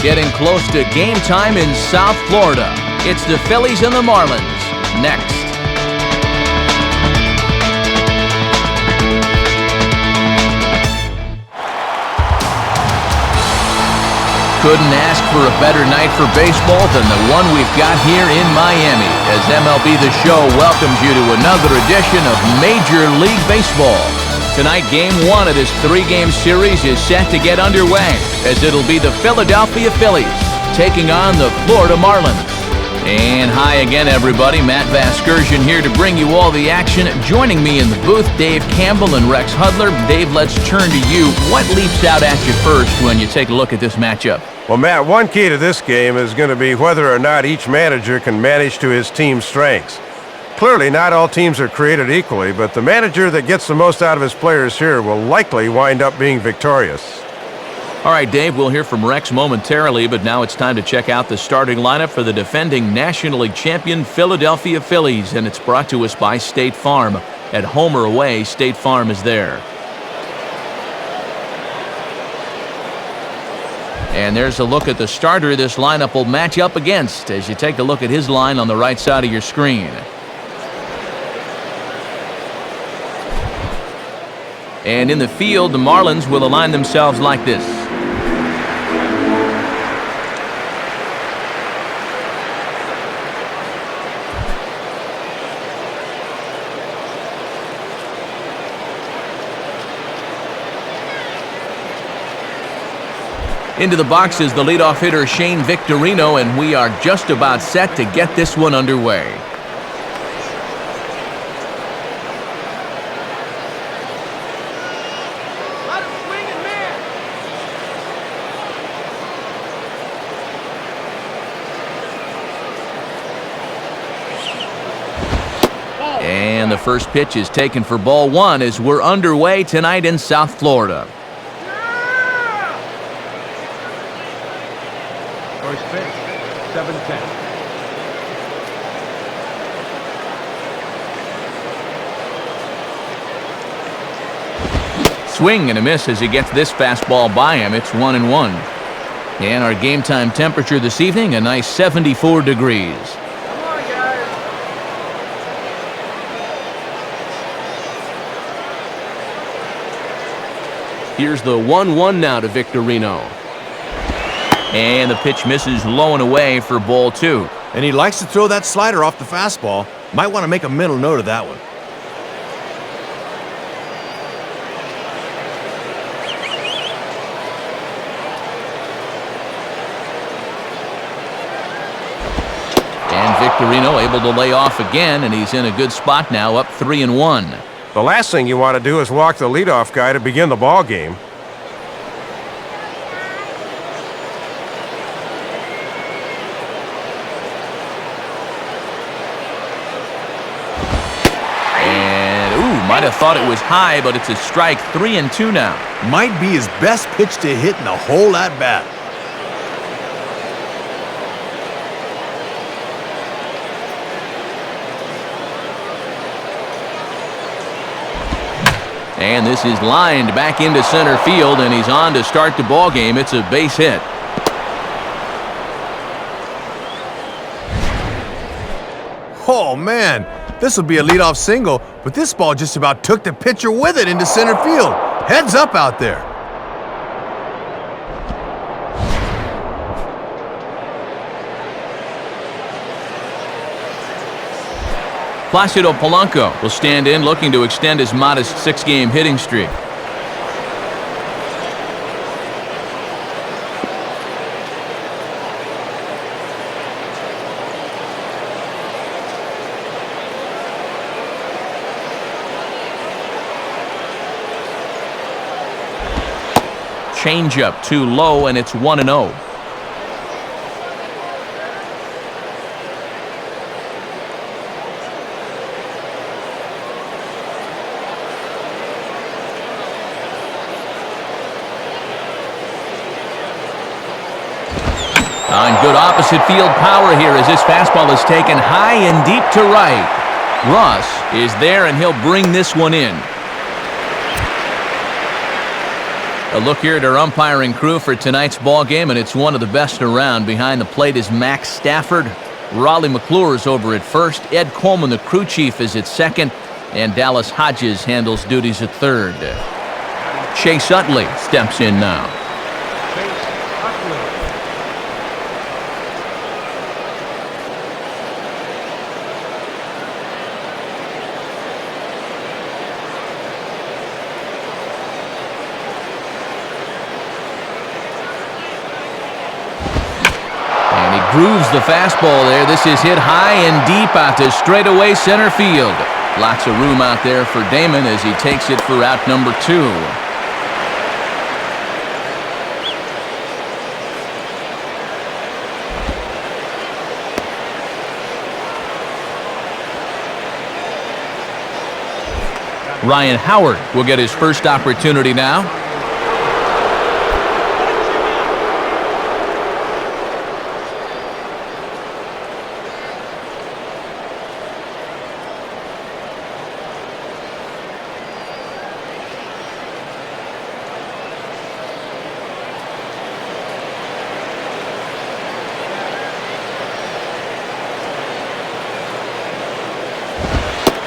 Getting close to game time in South Florida. It's the Phillies and the Marlins. Next. Couldn't ask for a better night for baseball than the one we've got here in Miami, as MLB The Show welcomes you to another edition of Major League Baseball. Tonight, Game 1 of this 3-game series is set to get underway, as it'll be the Philadelphia Phillies taking on the Florida Marlins. And hi again, everybody. Matt Vasgersian here to bring you all the action. Joining me in the booth, Dave Campbell and Rex Hudler. Dave, let's turn to you. What leaps out at you first when you take a look at this matchup? Well, Matt, one key to this game is going to be whether or not each manager can manage to his team's strengths. Clearly, not all teams are created equally, but the manager that gets the most out of his players here will likely wind up being victorious. All right, Dave, we'll hear from Rex momentarily, but now it's time to check out the starting lineup for the defending National League champion Philadelphia Phillies, and it's brought to us by State Farm. At home or away, State Farm is there. And there's a look at the starter this lineup will match up against as you take a look at his line on the right side of your screen. And in the field, the Marlins will align themselves like this. Into the box is the leadoff hitter Shane Victorino, and we are just about set to get this one underway. And the first pitch is taken for ball one as we're underway tonight in South Florida. First pitch, 7-10. Swing and a miss as he gets this fastball by him. It's 1-1. And our game time temperature this evening, a nice 74 degrees. Come on, guys. Here's the 1-1 now to Victorino. And the pitch misses low and away for ball two. And he likes to throw that slider off the fastball. Might want to make a mental note of that one. And Victorino able to lay off again, and he's in a good spot now, up 3-1. The last thing you want to do is walk the leadoff guy to begin the ball game. Might have thought it was high, but it's a strike. 3-2 now. Might be his best pitch to hit in the whole at-bat. And this is lined back into center field, and he's on to start the ball game. It's a base hit. Oh, man. This will be a leadoff single, but this ball just about took the pitcher with it into center field. Heads up out there. Placido Polanco will stand in, looking to extend his modest 6-game hitting streak. Changeup too low, and it's 1-0. On good opposite field power here as this fastball is taken high and deep to right. Ross is there, and he'll bring this one in. A look here at our umpiring crew for tonight's ball game, and it's one of the best around. Behind the plate is Max Stafford. Raleigh McClure is over at first. Ed Coleman, the crew chief, is at second. And Dallas Hodges handles duties at third. Chase Utley steps in now. Grooves the fastball there. This is hit high and deep out to straightaway center field. Lots of room out there for Damon as he takes it for out number 2. Ryan Howard will get his first opportunity now.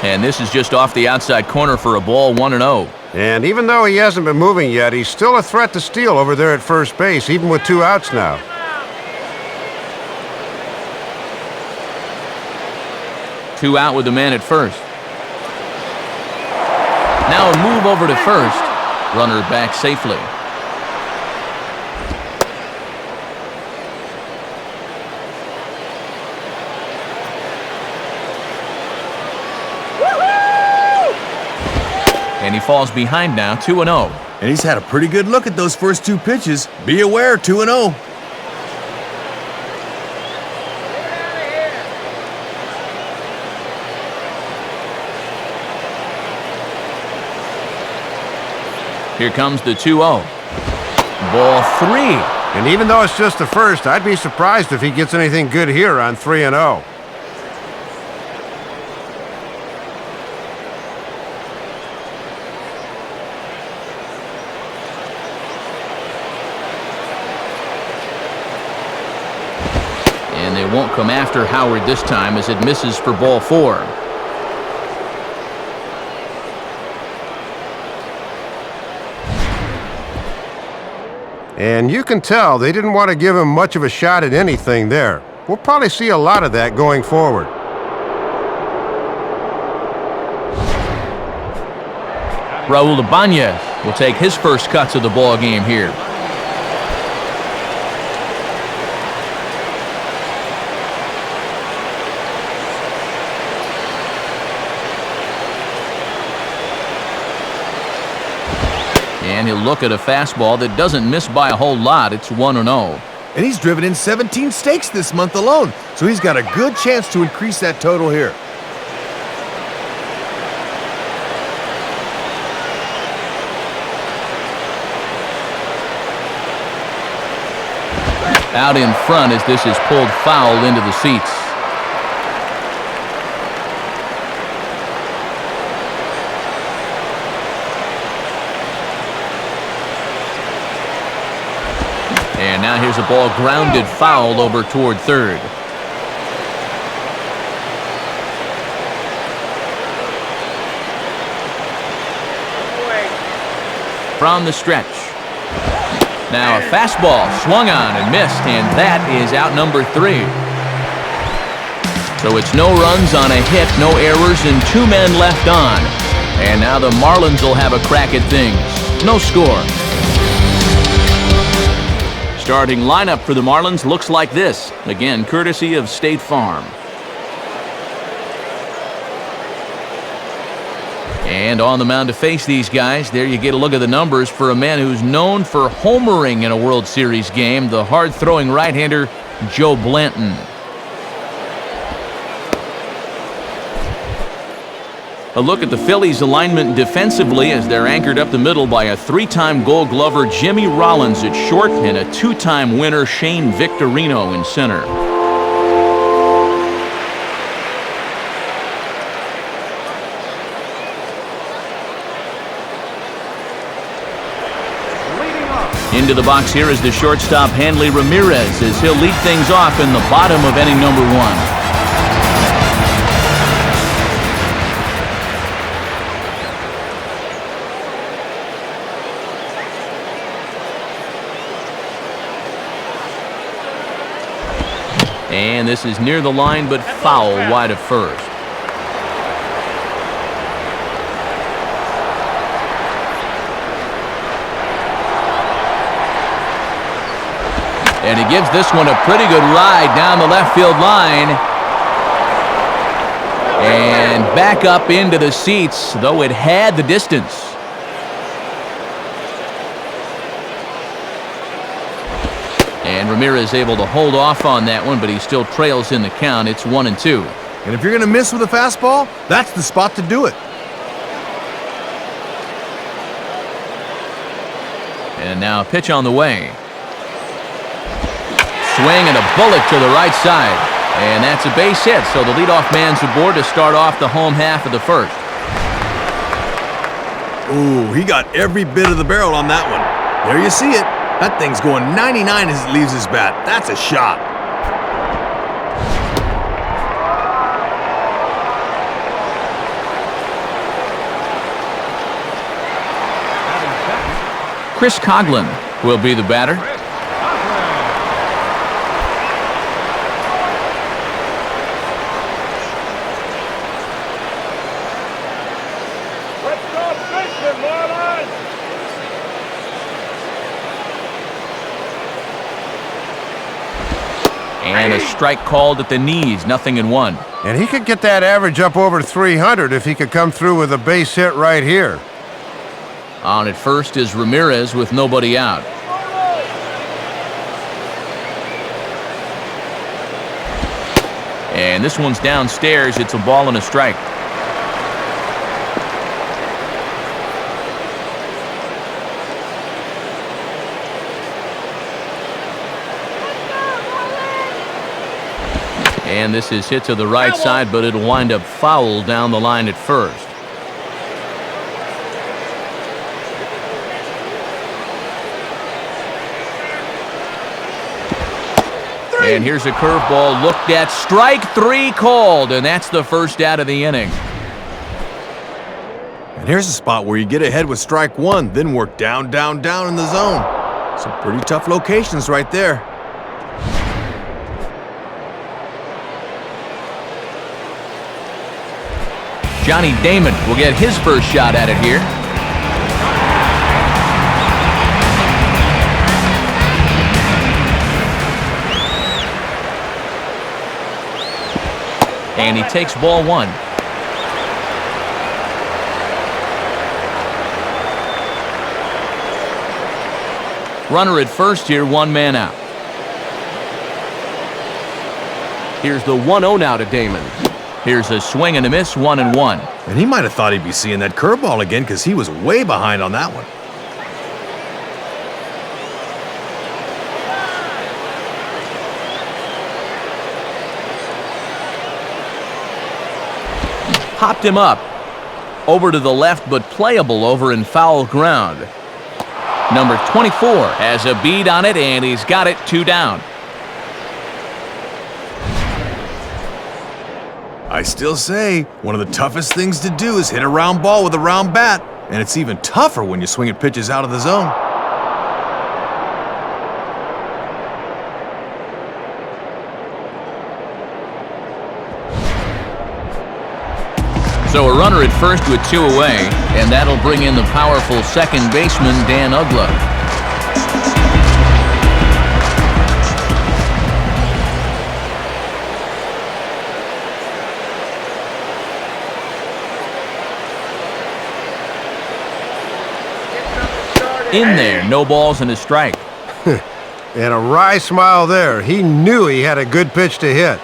And this is just off the outside corner for a ball, 1-0. And even though he hasn't been moving yet, he's still a threat to steal over there at first base, even with 2 outs now. Two out with the man at first. Now a move over to first. Runner back safely. And he falls behind now, 2-0. And he's had a pretty good look at those first 2 pitches. Be aware, 2-0. Here comes the 2-0. Ball 3. And even though it's just the first, I'd be surprised if he gets anything good here on 3-0. And they won't come after Howard this time as it misses for ball 4. And you can tell they didn't want to give him much of a shot at anything there. We'll probably see a lot of that going forward. Raul Ibanez will take his first cuts of the ball game here. And he'll look at a fastball that doesn't miss by a whole lot. It's 1-0. And he's driven in 17 stakes this month alone, so he's got a good chance to increase that total here. Out in front as this is pulled foul into the seats. And now here's a ball grounded foul over toward third. From the stretch. Now a fastball swung on and missed, and that is out number 3. So it's no runs on a hit, no errors, and 2 men left on. And now the Marlins will have a crack at things. No score. Starting lineup for the Marlins looks like this. Again, courtesy of State Farm. And on the mound to face these guys, there you get a look at the numbers for a man who's known for homering in a World Series game, the hard-throwing right-hander Joe Blanton. A look at the Phillies' alignment defensively as they're anchored up the middle by a 3-time Gold Glover Jimmy Rollins at short and a 2-time winner Shane Victorino in center. Leading Into the box here is the shortstop, Hanley Ramirez, as he'll lead things off in the bottom of inning number 1. And this is near the line, but foul wide of first. And he gives this one a pretty good ride down the left field line. And back up into the seats, though it had the distance. And Ramirez able to hold off on that one, but he still trails in the count. It's 1-2. And if you're going to miss with a fastball, that's the spot to do it. And now a pitch on the way. Swing and a bullet to the right side. And that's a base hit, so the leadoff man's aboard to start off the home half of the first. Ooh, he got every bit of the barrel on that one. There you see it. That thing's going 99 as it leaves his bat. That's a shot. Chris Coughlin will be the batter. Let's go fishing, Marlins! And a strike called at the knees, 0-1. And he could get that average up over 300 if he could come through with a base hit right here. On at first is Ramirez with nobody out. And this one's downstairs. It's a ball and a strike. And this is hit to the right side, but it'll wind up foul down the line at first. And here's a curveball looked at. Strike 3 called, and that's the first out of the inning. And here's a spot where you get ahead with strike 1, then work down, down, down in the zone. Some pretty tough locations right there. Johnny Damon will get his first shot at it here. And he takes ball 1. Runner at first here, 1 man out. Here's the 1-0 now to Damon. Here's a swing and a miss, 1-1. And he might have thought he'd be seeing that curveball again because he was way behind on that one. Popped him up. Over to the left, but playable over in foul ground. Number 24 has a bead on it, and he's got it 2 down. I still say one of the toughest things to do is hit a round ball with a round bat, and it's even tougher when you swing at pitches out of the zone. So a runner at first with 2 away, and that'll bring in the powerful second baseman, Dan Uggla. In there, no balls and a strike. And a wry smile there. He knew he had a good pitch to hit.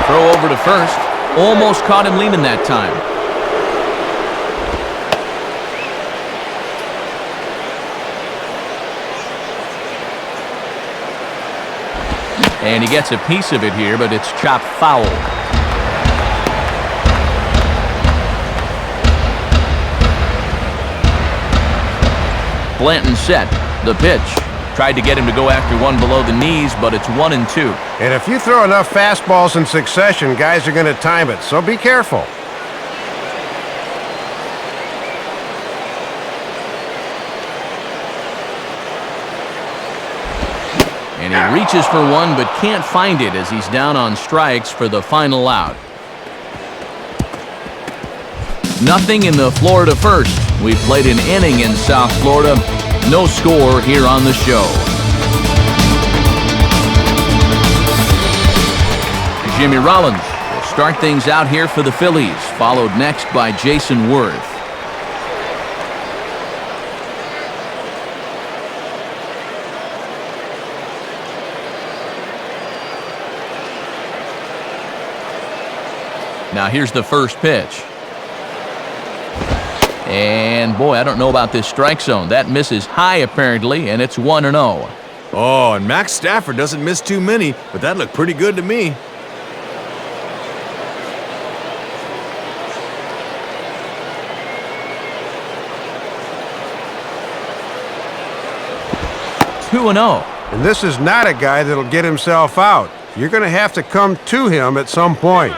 Throw over to first. Almost caught him leaning that time. And he gets a piece of it here, but it's chopped foul. Blanton set. The pitch. Tried to get him to go after one below the knees, but it's 1-2. And if you throw enough fastballs in succession, guys are going to time it, so be careful. And he reaches for one, but can't find it as he's down on strikes for the final out. Nothing in the Florida first. We played an inning in South Florida. No score here on the show. Jimmy Rollins will start things out here for the Phillies, followed next by Jason Worth. Now here's the first pitch. And boy, I don't know about this strike zone. That misses high apparently, and it's 1-0. Oh, and Max Stafford doesn't miss too many, but that looked pretty good to me. And this is not a guy that'll get himself out. You're going to have to come to him at some point.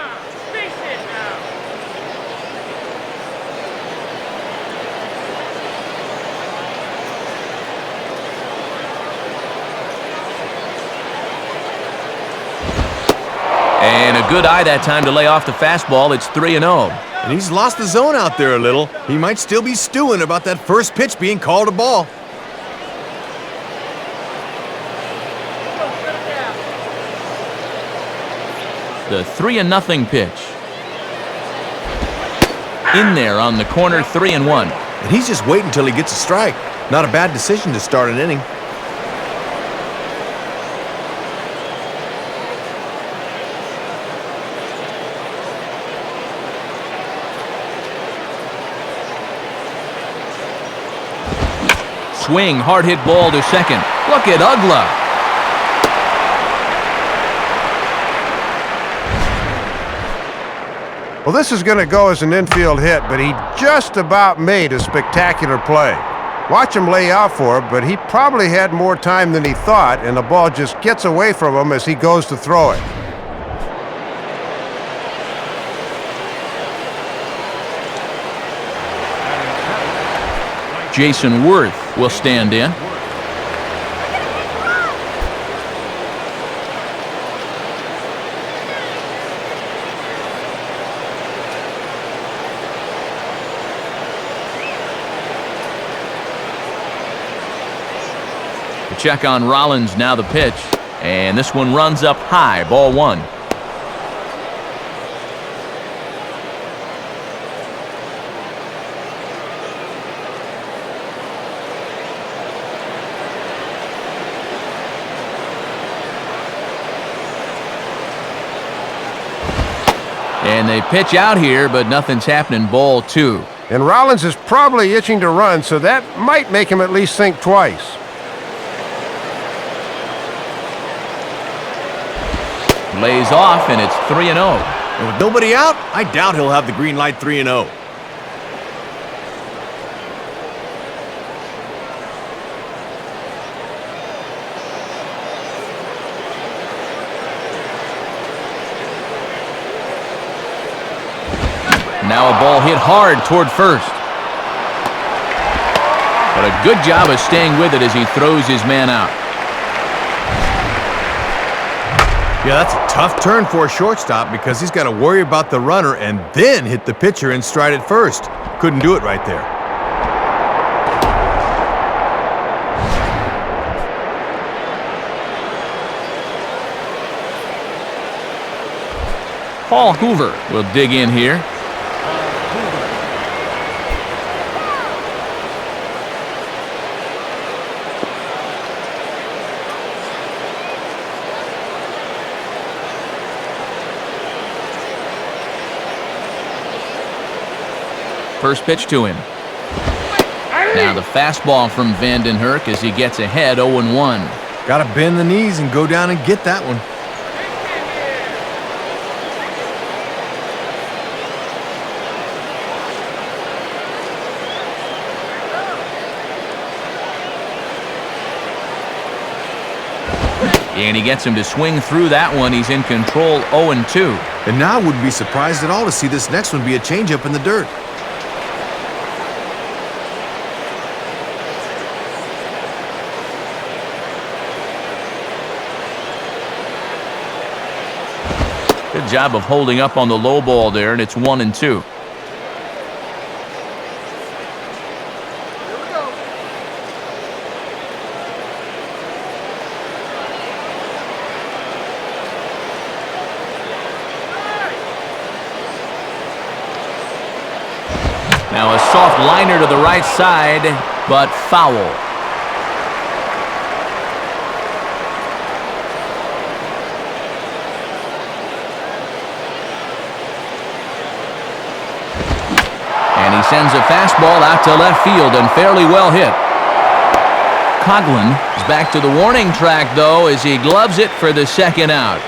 And a good eye that time to lay off the fastball. It's 3-0. And he's lost the zone out there a little. He might still be stewing about that first pitch being called a ball. The 3-0 pitch. In there on the corner, 3-1. And he's just waiting until he gets a strike. Not a bad decision to start an inning. Swing, hard hit ball to second. Look at Ugla. Well, this is going to go as an infield hit, but he just about made a spectacular play. Watch him lay out for it, but he probably had more time than he thought, and the ball just gets away from him as he goes to throw it. Jason Worth will stand in. Check on Rollins, now the pitch. And this one runs up high, ball one. And they pitch out here, but nothing's happening, ball two. And Rollins is probably itching to run, so that might make him at least think twice. Lays off, and it's 3-0. And with nobody out, I doubt he'll have the green light 3-0. Now a ball hit hard toward first. But a good job of staying with it as he throws his man out. Yeah, that's a tough turn for a shortstop because he's got to worry about the runner and then hit the pitcher and stride it first. Couldn't do it right there. Paul Hoover will dig in here. First pitch to him. Now the fastball from Vandenhurk as he gets ahead 0-1. Got to bend the knees and go down and get that one. And he gets him to swing through that one. He's in control 0-2. And now I wouldn't be surprised at all to see this next one be a changeup in the dirt. Good job of holding up on the low ball there, and it's 1-2. Now a soft liner to the right side, but foul. And he sends a fastball out to left field and fairly well hit. Coughlin is back to the warning track, though, as he gloves it for the second out.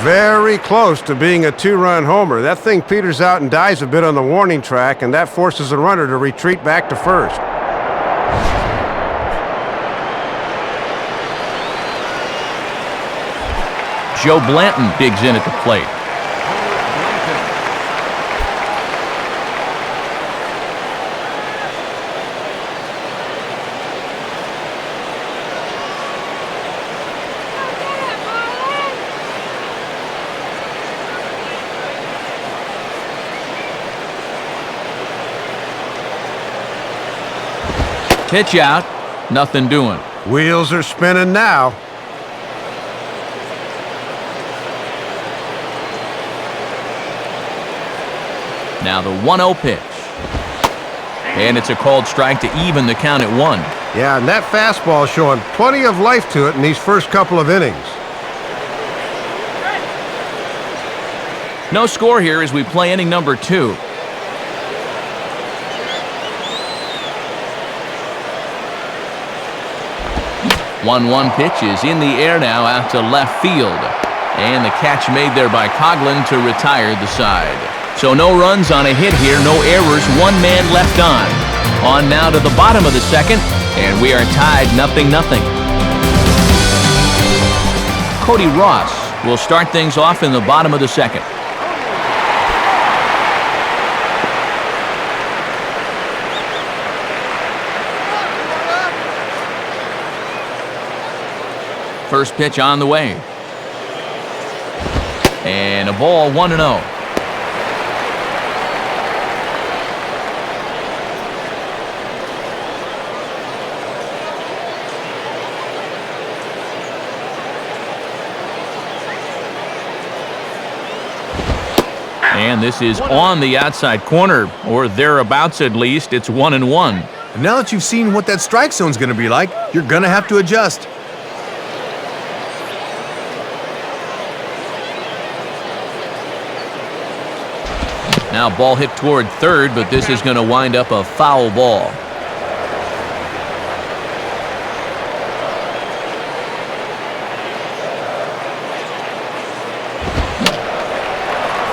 Very close to being a two-run homer. That thing peters out and dies a bit on the warning track, and that forces the runner to retreat back to first. Joe Blanton digs in at the plate. Pitch out, nothing doing. Wheels are spinning now. Now the 1-0 pitch. And it's a called strike to even the count at 1. Yeah, and that fastball showing plenty of life to it in these first couple of innings. No score here as we play inning number 2. One pitch is in the air now out to left field. And the catch made there by Coughlin to retire the side. So no runs on a hit here, no errors, one man left on. On now to the bottom of the second, and we are tied 0-0. Cody Ross will start things off in the bottom of the second. First pitch on the way. And a ball 1-0. And this is on the outside corner, or thereabouts at least. It's 1-1. And now that you've seen what that strike zone's going to be like, you're going to have to adjust. Now ball hit toward third, but this is going to wind up a foul ball.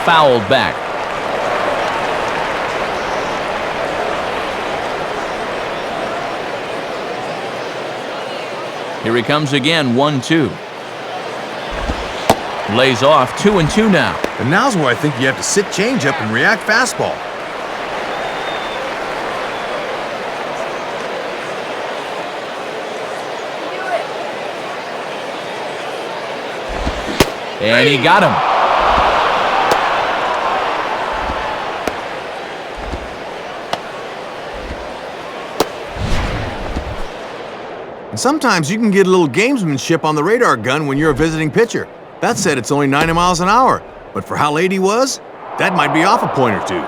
Fouled back. Here he comes again, 1-2. Lays off, 2-2 now. And now's where I think you have to sit changeup and react fastball. And he got him. And sometimes you can get a little gamesmanship on the radar gun when you're a visiting pitcher. That said, it's only 90 miles an hour. But for how late he was, that might be off a point or two.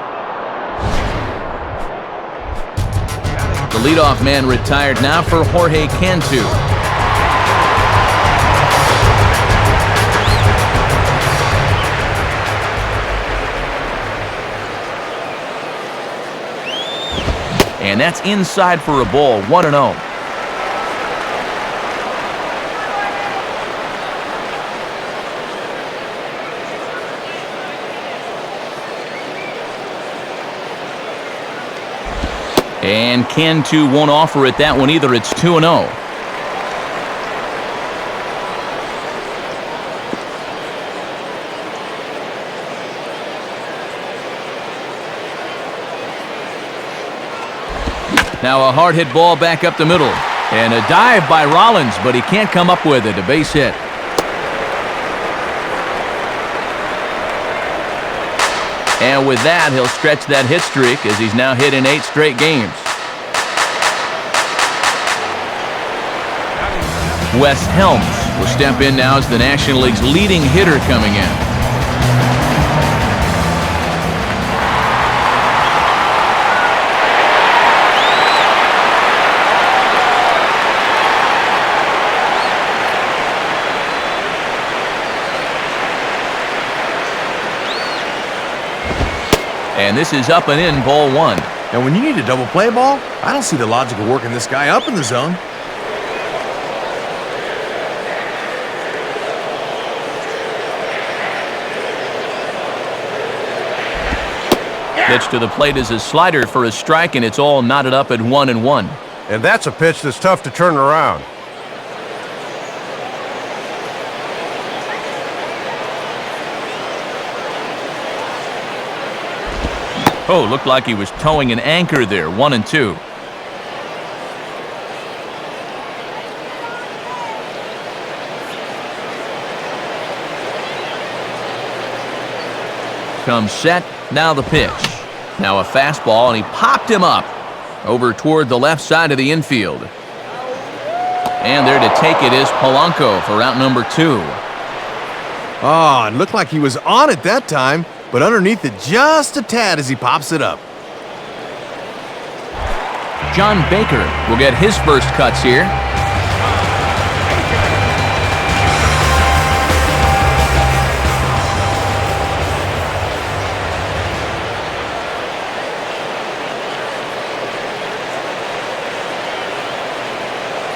The leadoff man retired now for Jorge Cantu. And that's inside for a ball, 1-0. And Cantu won't offer it that one either. It's 2-0. Now a hard hit ball back up the middle. And a dive by Rollins, but he can't come up with it. A base hit. And with that, he'll stretch that hit streak as he's now hit in 8 straight games. Wes Helms will step in now as the National League's leading hitter coming in. And this is up and in, ball 1. And when you need a double play ball, I don't see the logic of working this guy up in the zone. Pitch to the plate is a slider for a strike, and it's all knotted up at 1-1. And that's a pitch that's tough to turn around. Oh, looked like he was towing an anchor there. 1-2. Comes set. Now the pitch. Now a fastball, and he popped him up over toward the left side of the infield. And there to take it is Polanco for out number 2. Oh, it looked like he was on it that time, but underneath it just a tad as he pops it up. John Baker will get his first cuts here.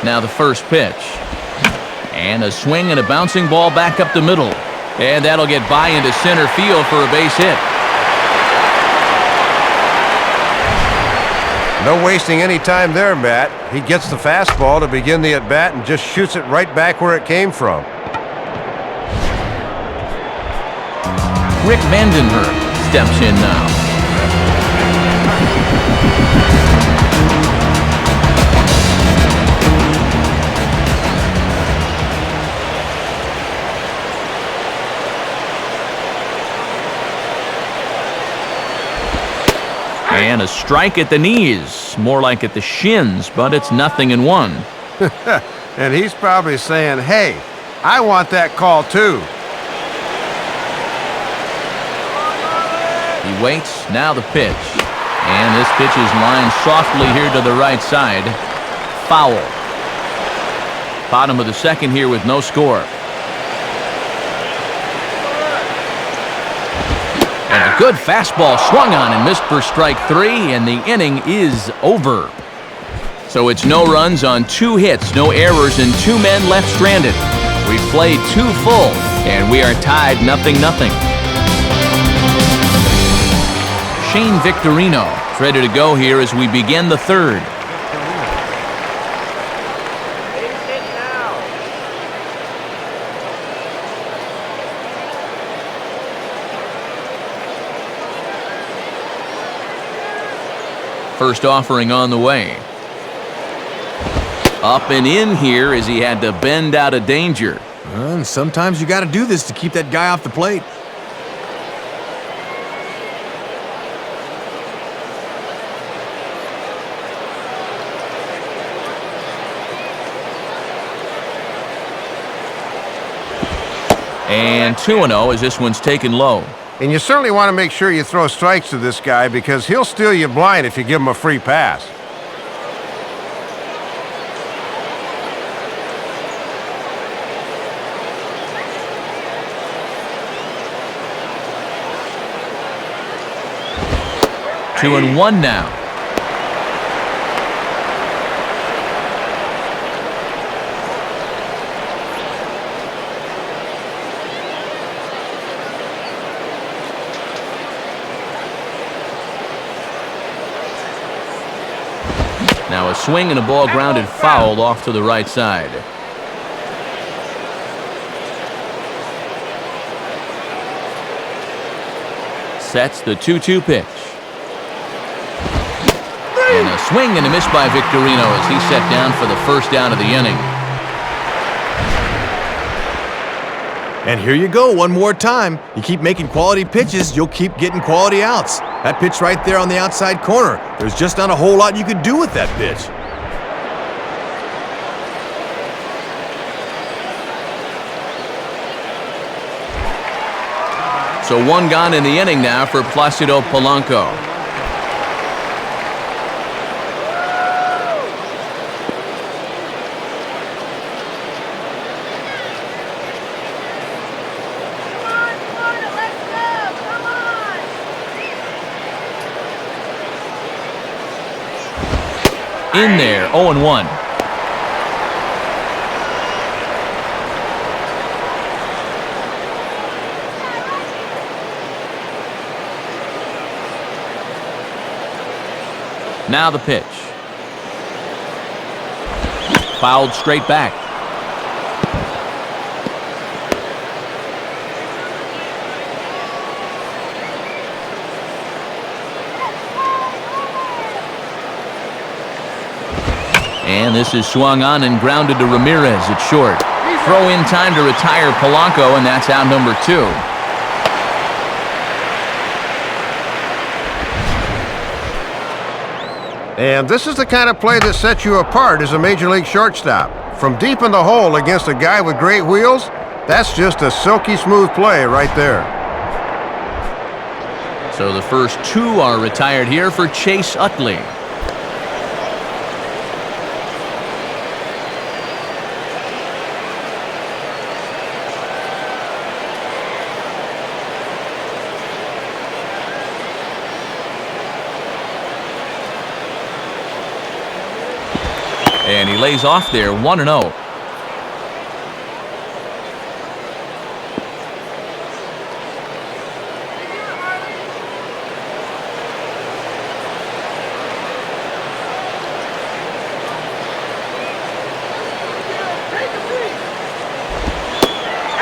Now the first pitch. And a swing and a bouncing ball back up the middle. And that'll get by into center field for a base hit. No wasting any time there, Matt. He gets the fastball to begin the at-bat and just shoots it right back where it came from. Rick Vandenberg steps in now. And a strike at the knees, more like at the shins, but it's 0-1. And he's probably saying, hey, I want that call too. He waits, now the pitch. And this pitch is lined softly here to the right side. Foul. Bottom of the second here with no score. And a good fastball swung on and missed for strike 3, and the inning is over. So it's no runs on 2 hits, no errors, and 2 men left stranded. We've played 2 full, and we are tied 0-0. Shane Victorino is ready to go here as we begin the 3rd. First offering on the way. Up and in here as he had to bend out of danger. And sometimes you got to do this to keep that guy off the plate. And 2-0 as this one's taken low. And you certainly want to make sure you throw strikes to this guy because he'll steal you blind if you give him a free pass. Two and one now. Now a swing and a ball grounded foul off to the right side. Sets the 2-2 pitch. And a swing and a miss by Victorino as he set down for the first down of the inning. And here you go one more time. You keep making quality pitches, you'll keep getting quality outs. That pitch right there on the outside corner, there's just not a whole lot you could do with that pitch. So one gone in the inning now for Placido Polanco. In there, 0-1. Now the pitch. Fouled straight back. And this is swung on and grounded to Ramirez at short. Throw in time to retire Polanco, and that's out number 2. And this is the kind of play that sets you apart as a major league shortstop. From deep in the hole against a guy with great wheels, that's just a silky smooth play right there. So the first 2 are retired here for Chase Utley. And he lays off there, 1-0.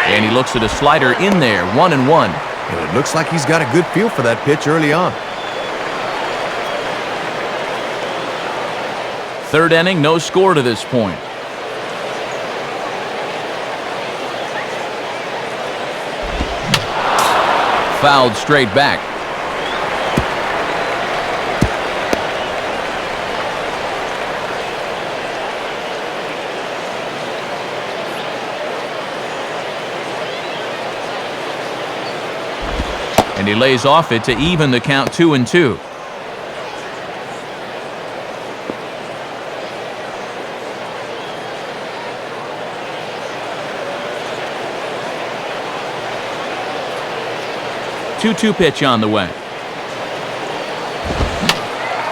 And he looks at a slider in there, 1-1. And it looks like he's got a good feel for that pitch early on. Third inning, no score to this point. Fouled straight back. And he lays off it to even the count 2-2. Two-two pitch on the way.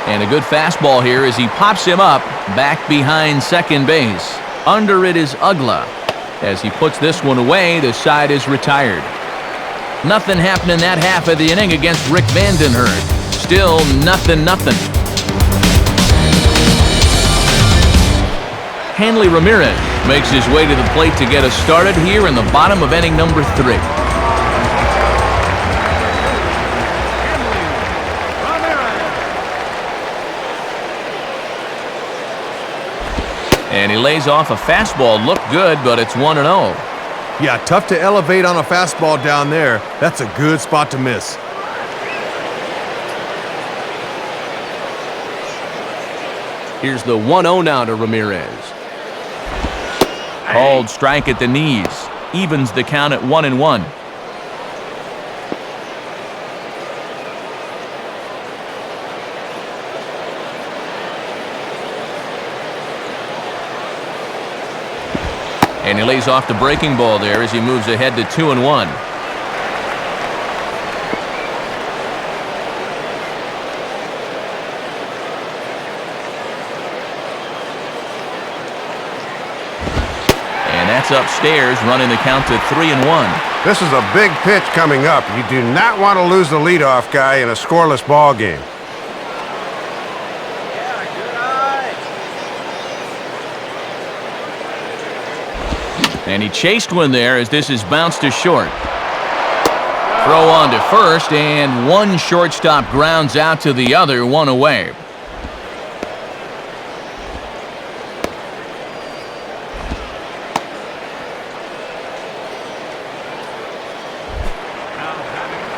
And a good fastball here as he pops him up back behind second base. Under it is Ugla. As he puts this one away, the side is retired. Nothing happened in that half of the inning against Rick Vandenhurst. Still 0-0. Hanley Ramirez makes his way to the plate to get us started here in the bottom of inning number 3. And he lays off a fastball. Looked good, but it's 1-0. Yeah, tough to elevate on a fastball down there. That's a good spot to miss. Here's the 1-0 now to Ramirez. Called strike at the knees. Evens the count at 1-1. And he lays off the breaking ball there as he moves ahead to 2-1. And that's upstairs, running the count to 3-1. This is a big pitch coming up. You do not want to lose the leadoff guy in a scoreless ball game. And he chased one there as this is bounced to short. Throw on to first, and one shortstop grounds out to the other, one away.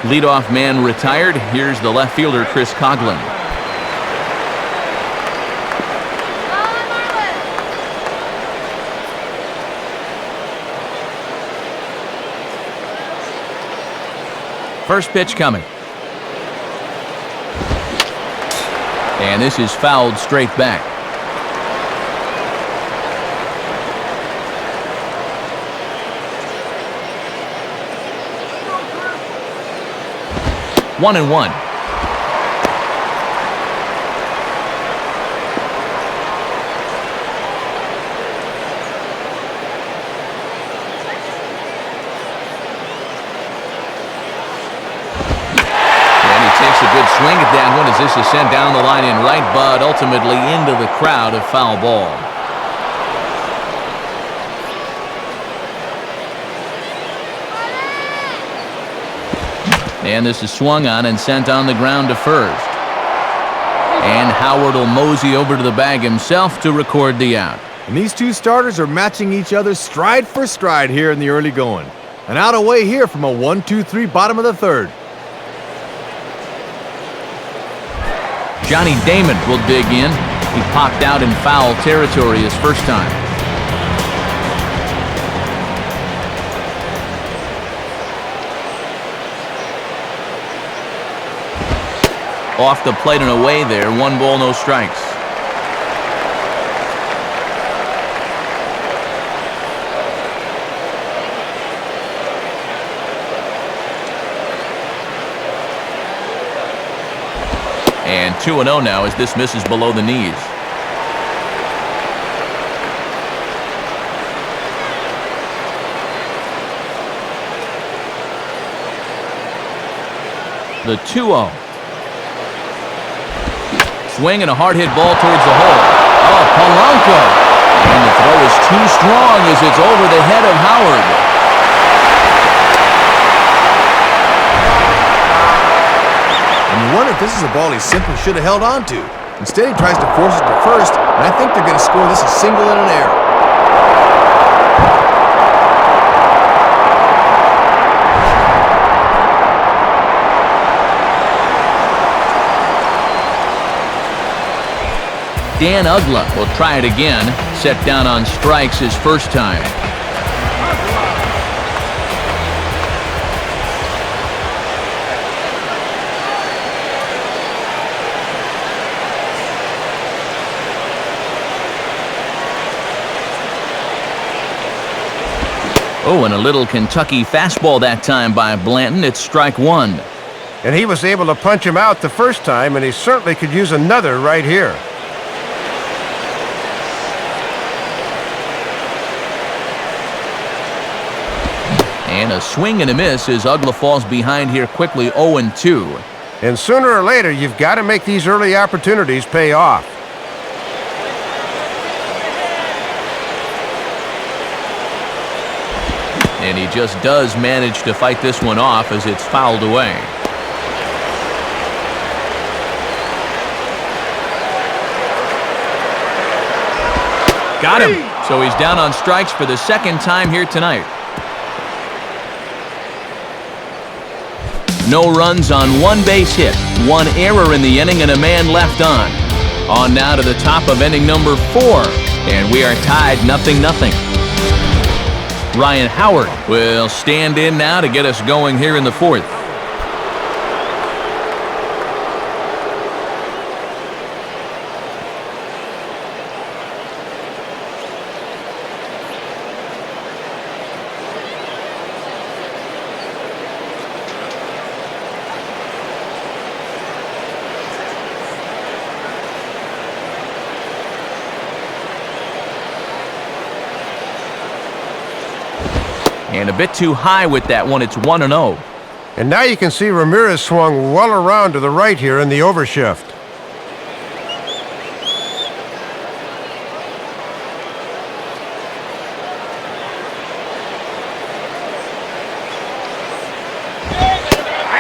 Leadoff man retired. Here's the left fielder, Chris Coughlin. First pitch coming. And this is fouled straight back. One and one. Takes a good swing at that one as this is sent down the line in right, but ultimately into the crowd, a foul ball. And this is swung on and sent on the ground to first. And Howard will mosey over to the bag himself to record the out. And these two starters are matching each other stride for stride here in the early going. An out away here from a 1-2-3 bottom of the third. Johnny Damon will dig in. He popped out in foul territory his first time. Off the plate and away there. 1 ball, no strikes. And 2-0 now as this misses below the knees. The 2-0. Swing and a hard hit ball towards the hole. Oh, Polanco. And the throw is too strong as it's over the head of Howard. And you wonder if this is a ball he simply should have held on to. Instead, he tries to force it to first, and I think they're going to score this a single and an error. Dan Ugla will try it again. Set down on strikes his first time. Oh, and a little Kentucky fastball that time by Blanton. It's strike one. And he was able to punch him out the first time, and he certainly could use another right here. And a swing and a miss as Ugla falls behind here quickly, 0-2. And sooner or later, you've got to make these early opportunities pay off. And he just does manage to fight this one off as it's fouled away. Got him. So he's down on strikes for the second time here tonight. No runs on 1 base hit, 1 error in the inning, and a man left on. On now to the top of inning number 4, and we are tied 0-0. Ryan Howard will stand in now to get us going here in the 4th. And a bit too high with that one. It's 1-0. And now you can see Ramirez swung well around to the right here in the overshift.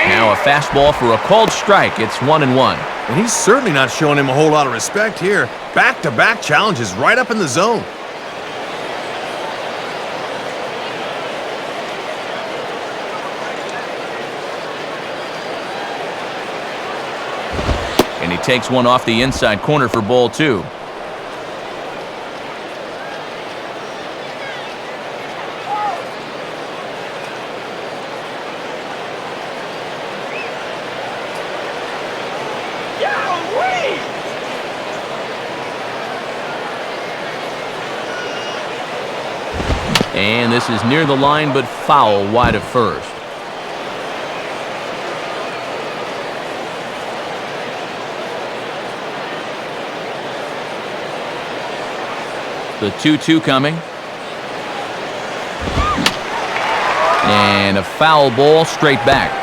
Now a fastball for a called strike. It's 1-1. And he's certainly not showing him a whole lot of respect here. Back-to-back challenges right up in the zone. takes one off the inside corner for ball 2. And this is near the line, but foul wide of first. The 2-2 coming. And a foul ball straight back.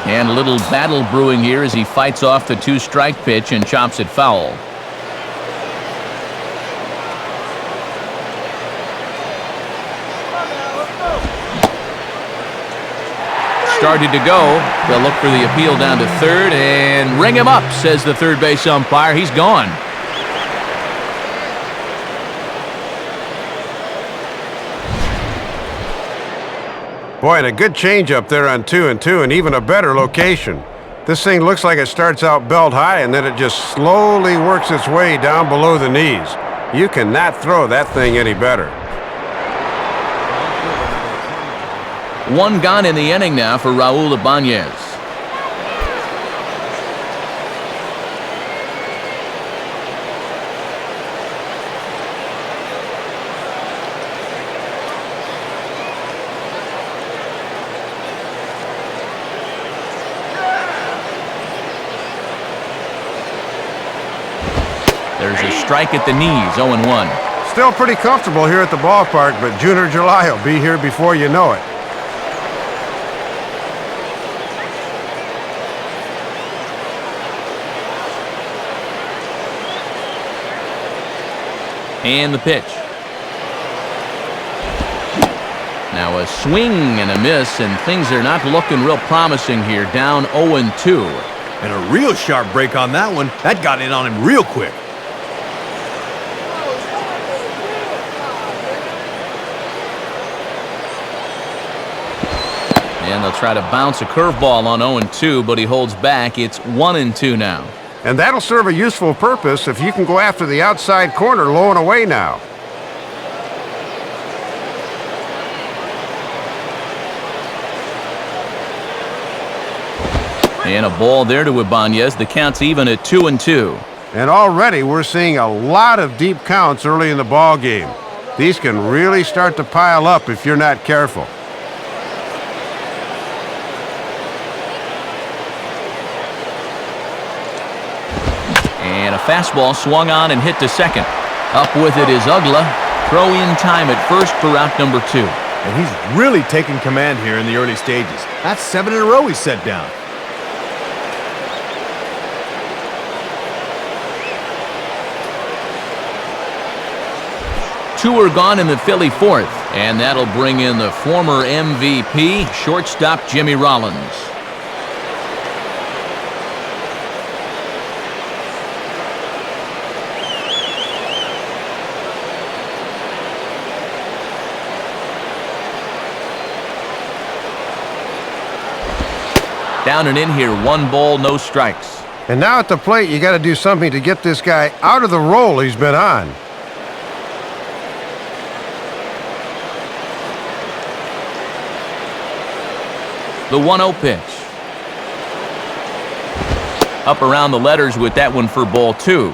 And a little battle brewing here as he fights off the 2-strike pitch and chops it foul. Started to go. They'll look for the appeal down to third and ring him up, says the third base umpire. He's gone. Boy, and a good change up there on 2-2 and even a better location. This thing looks like it starts out belt high and then it just slowly works its way down below the knees. You cannot throw that thing any better. One gone in the inning now for Raul Ibanez. There's a strike at the knees, 0-1. Still pretty comfortable here at the ballpark, but June or July will be here before you know it. And the pitch. Now a swing and a miss, and things are not looking real promising here. Down 0-2. And a real sharp break on that one. That got in on him real quick. And they'll try to bounce a curveball on 0-2, but he holds back. It's 1-2 now. And that'll serve a useful purpose if you can go after the outside corner low and away now. And a ball there to Ibanez. The count's even at 2-2. And already we're seeing a lot of deep counts early in the ball game. These can really start to pile up if you're not careful. And a fastball swung on and hit to second. Up with it is Ugla. Throw in time at first for out number 2. And he's really taking command here in the early stages. That's 7 in a row he's set down. Two are gone in the Philly fourth, and that'll bring in the former MVP, shortstop Jimmy Rollins. Down and in here, 1 ball, no strikes. And now at the plate, you got to do something to get this guy out of the role he's been on. The 1-0 pitch. Up around the letters with that one for ball 2.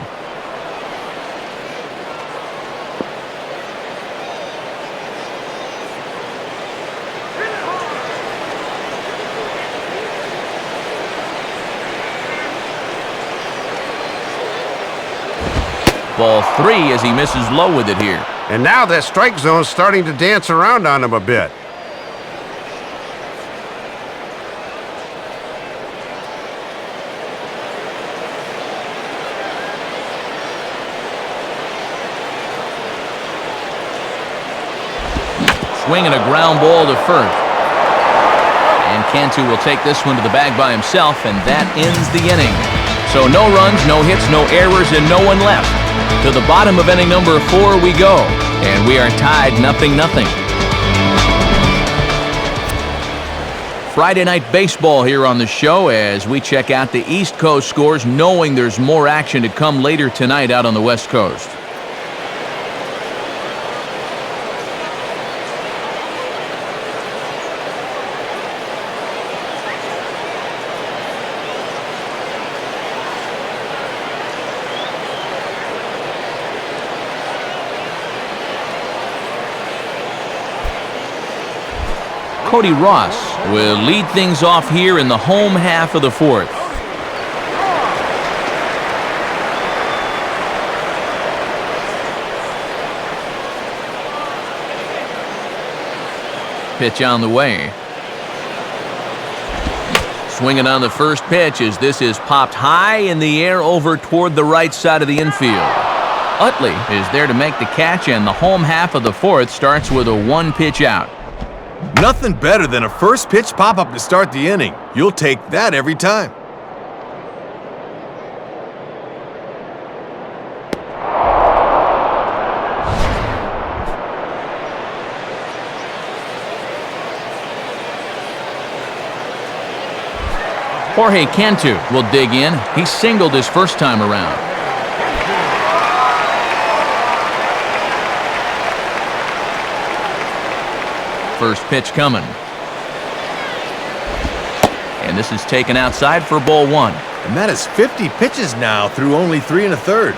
Ball 3 as he misses low with it here. And now that strike zone's starting to dance around on him a bit. Swinging a ground ball to first. And Cantu will take this one to the bag by himself, and that ends the inning. So no runs, no hits, no errors, and no one left. To the bottom of inning number 4 we go. And we are tied 0-0. Friday Night Baseball here on the show as we check out the East Coast scores, knowing there's more action to come later tonight out on the West Coast. Cody Ross will lead things off here in the home half of the fourth. Pitch on the way. Swinging on the first pitch as this is popped high in the air over toward the right side of the infield. Utley is there to make the catch, and the home half of the fourth starts with a 1-pitch out. Nothing better than a first pitch pop-up to start the inning. You'll take that every time. Jorge Cantu will dig in. He singled his first time around. First pitch coming. And this is taken outside for ball 1. And that is 50 pitches now through only 3 1/3.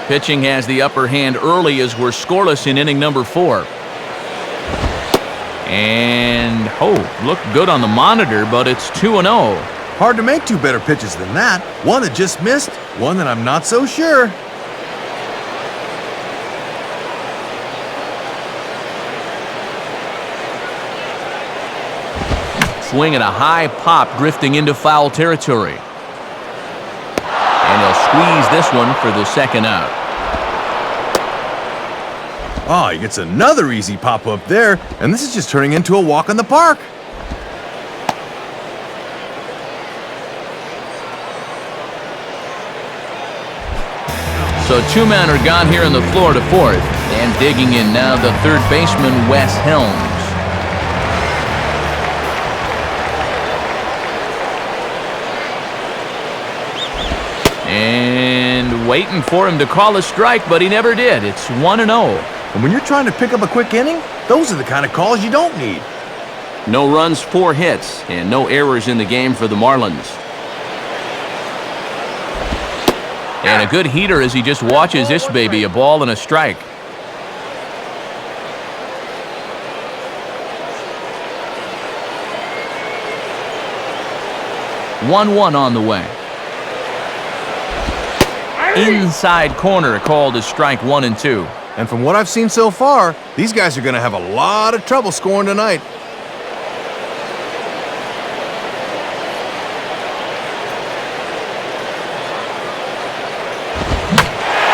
Pitching has the upper hand early as we're scoreless in inning number 4. And, looked good on the monitor, but it's 2-0. Hard to make 2 better pitches than that. One that just missed, one that I'm not so sure. Swing at a high pop, drifting into foul territory. And he'll squeeze this one for the second out. Oh, he gets another easy pop up there, and this is just turning into a walk in the park. So 2 men are gone here in the Florida fourth, and digging in now the third baseman, Wes Helms. And waiting for him to call a strike, but he never did. It's 1-0. And when you're trying to pick up a quick inning, those are the kind of calls you don't need. No runs, 4 hits, and no errors in the game for the Marlins. And a good heater as he just watches this baby, a ball and a strike. One on the way. Inside corner, called as strike 1 and 2. And from what I've seen so far, these guys are going to have a lot of trouble scoring tonight.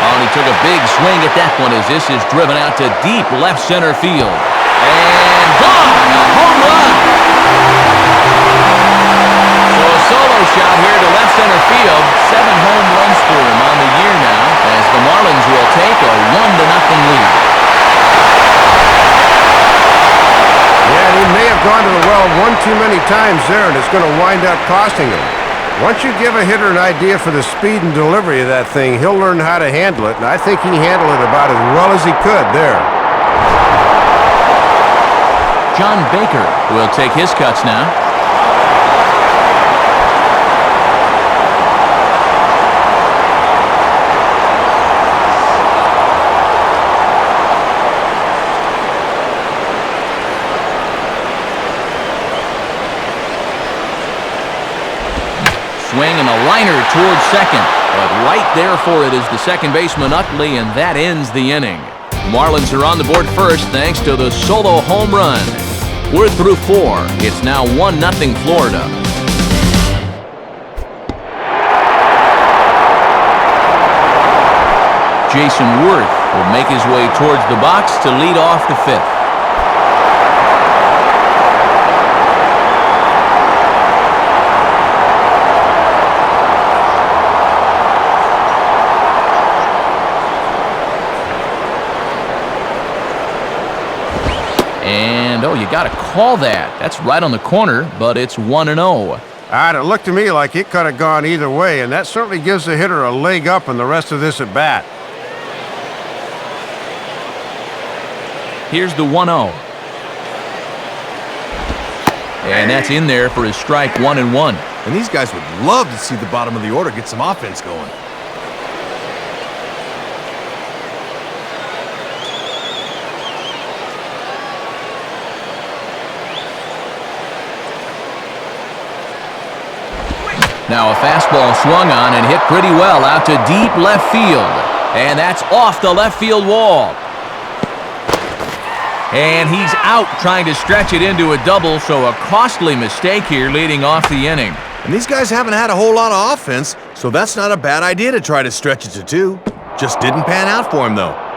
Oh, and he took a big swing at that one as this is driven out to deep left center field. And gone! A home run! So a solo shot here to left center field. 7 home runs for him on the year now, as the Marlins will take a 1-0 lead. Yeah, and he may have gone to the well one too many times there, and it's going to wind up costing him. Once you give a hitter an idea for the speed and delivery of that thing, he'll learn how to handle it, and I think he handled it about as well as he could there. John Baker will take his cuts now. Swing and a liner towards second, but right there for it is the second baseman Utley, and that ends the inning. Marlins are on the board first thanks to the solo home run. We're through 4. It's now 1-0 Florida. Jason Worth will make his way towards the box to lead off the 5th. And, oh, you got to call that. That's right on the corner, but it's 1-0. It looked to me like it could have gone either way, and that certainly gives the hitter a leg up in the rest of this at-bat. Here's the 1-0. And that's in there for his strike, 1-1. And these guys would love to see the bottom of the order get some offense going. Now a fastball swung on and hit pretty well out to deep left field. And that's off the left field wall. And he's out trying to stretch it into a double, so a costly mistake here leading off the inning. And these guys haven't had a whole lot of offense, so that's not a bad idea to try to stretch it to 2. Just didn't pan out for him, though.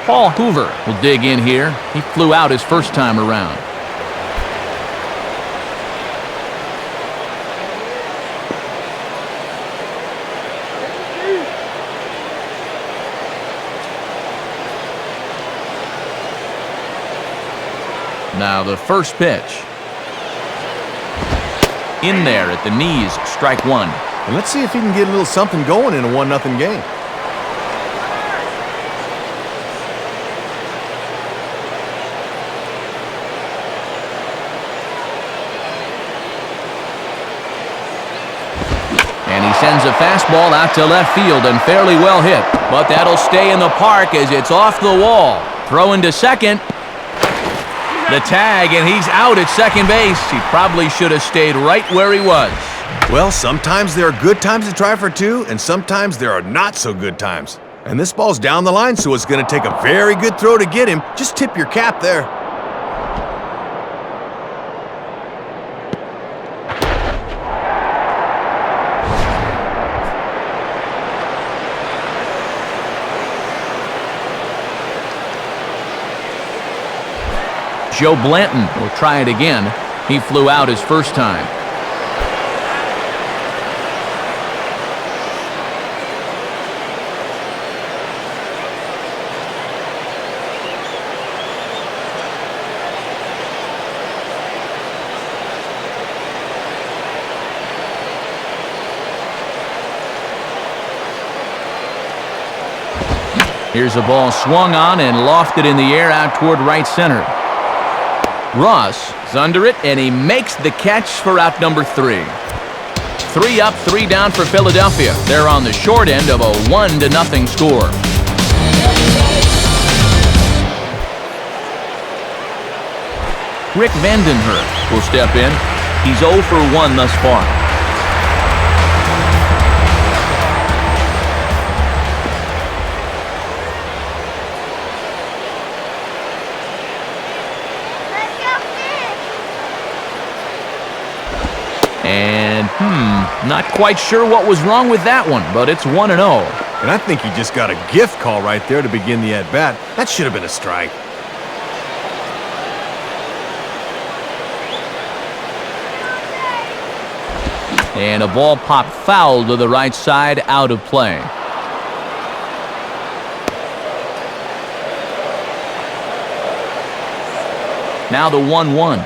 Paul Hoover will dig in here. He flew out his first time around. Now the first pitch. In there at the knees, strike 1. And let's see if he can get a little something going in a 1-0 game. And he sends a fastball out to left field and fairly well hit. But that'll stay in the park as it's off the wall. Throw into second. The tag, and he's out at second base. He probably should have stayed right where he was. Well, sometimes there are good times to try for 2, and sometimes there are not so good times. And this ball's down the line, so it's going to take a very good throw to get him. Just tip your cap there. Joe Blanton will try it again. He flew out his first time. Here's a ball swung on and lofted in the air out toward right center. Ross is under it, and he makes the catch for out number 3. 3 up, 3 down for Philadelphia. They're on the short end of a 1-0 score. Rick Vandenhurst will step in. He's 0 for 1 thus far. And, not quite sure what was wrong with that one, but it's 1-0. And I think he just got a gift call right there to begin the at-bat. That should have been a strike. And a ball popped foul to the right side, out of play. Now the 1-1.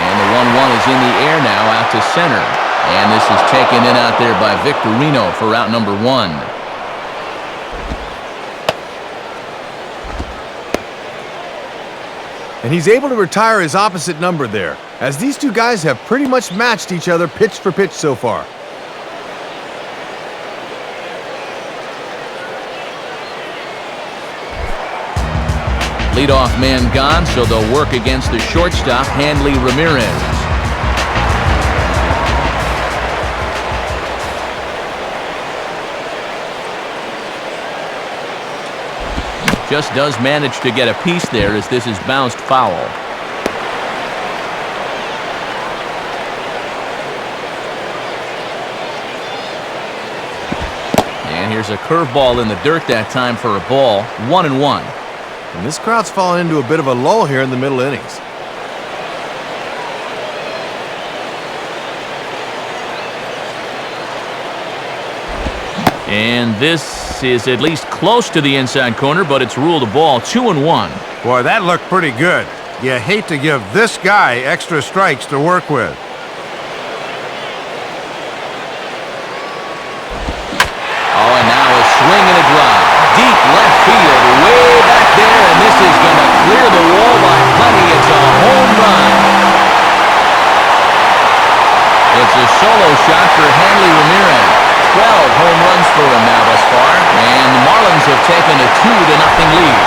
And the 1-1 is in the air now out to center. And this is taken in out there by Victorino for out number 1. And he's able to retire his opposite number there, as these two guys have pretty much matched each other pitch for pitch so far. Leadoff man gone, so they'll work against the shortstop, Hanley Ramirez. Just does manage to get a piece there as this is bounced foul. And here's a curveball in the dirt that time for a ball. 1-1. and this crowd's fallen into a bit of a lull here in the middle innings. And this is at least close to the inside corner, but it's ruled a ball, 2-1. Boy, that looked pretty good. You hate to give this guy extra strikes to work with. Oh, and now a swing and a drive. Deep left field, way back there, and this is going to clear the wall by plenty. It's a home run. It's a solo shot for Hanley Ramirez. 12 home runs for him now thus far, and the Marlins have taken a 2-0 lead.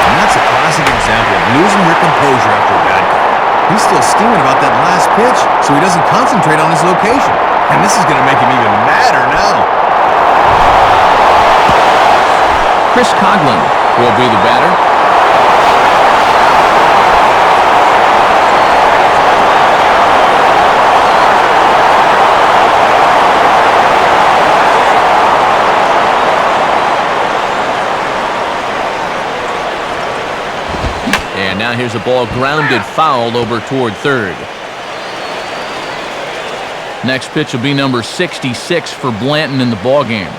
And that's a classic example of losing your composure after a bad call. He's still steaming about that last pitch, so he doesn't concentrate on his location. And this is going to make him even madder now. Chris Coughlin will be the batter. And now here's a ball grounded foul over toward third. Next pitch will be number 66 for Blanton in the ballgame.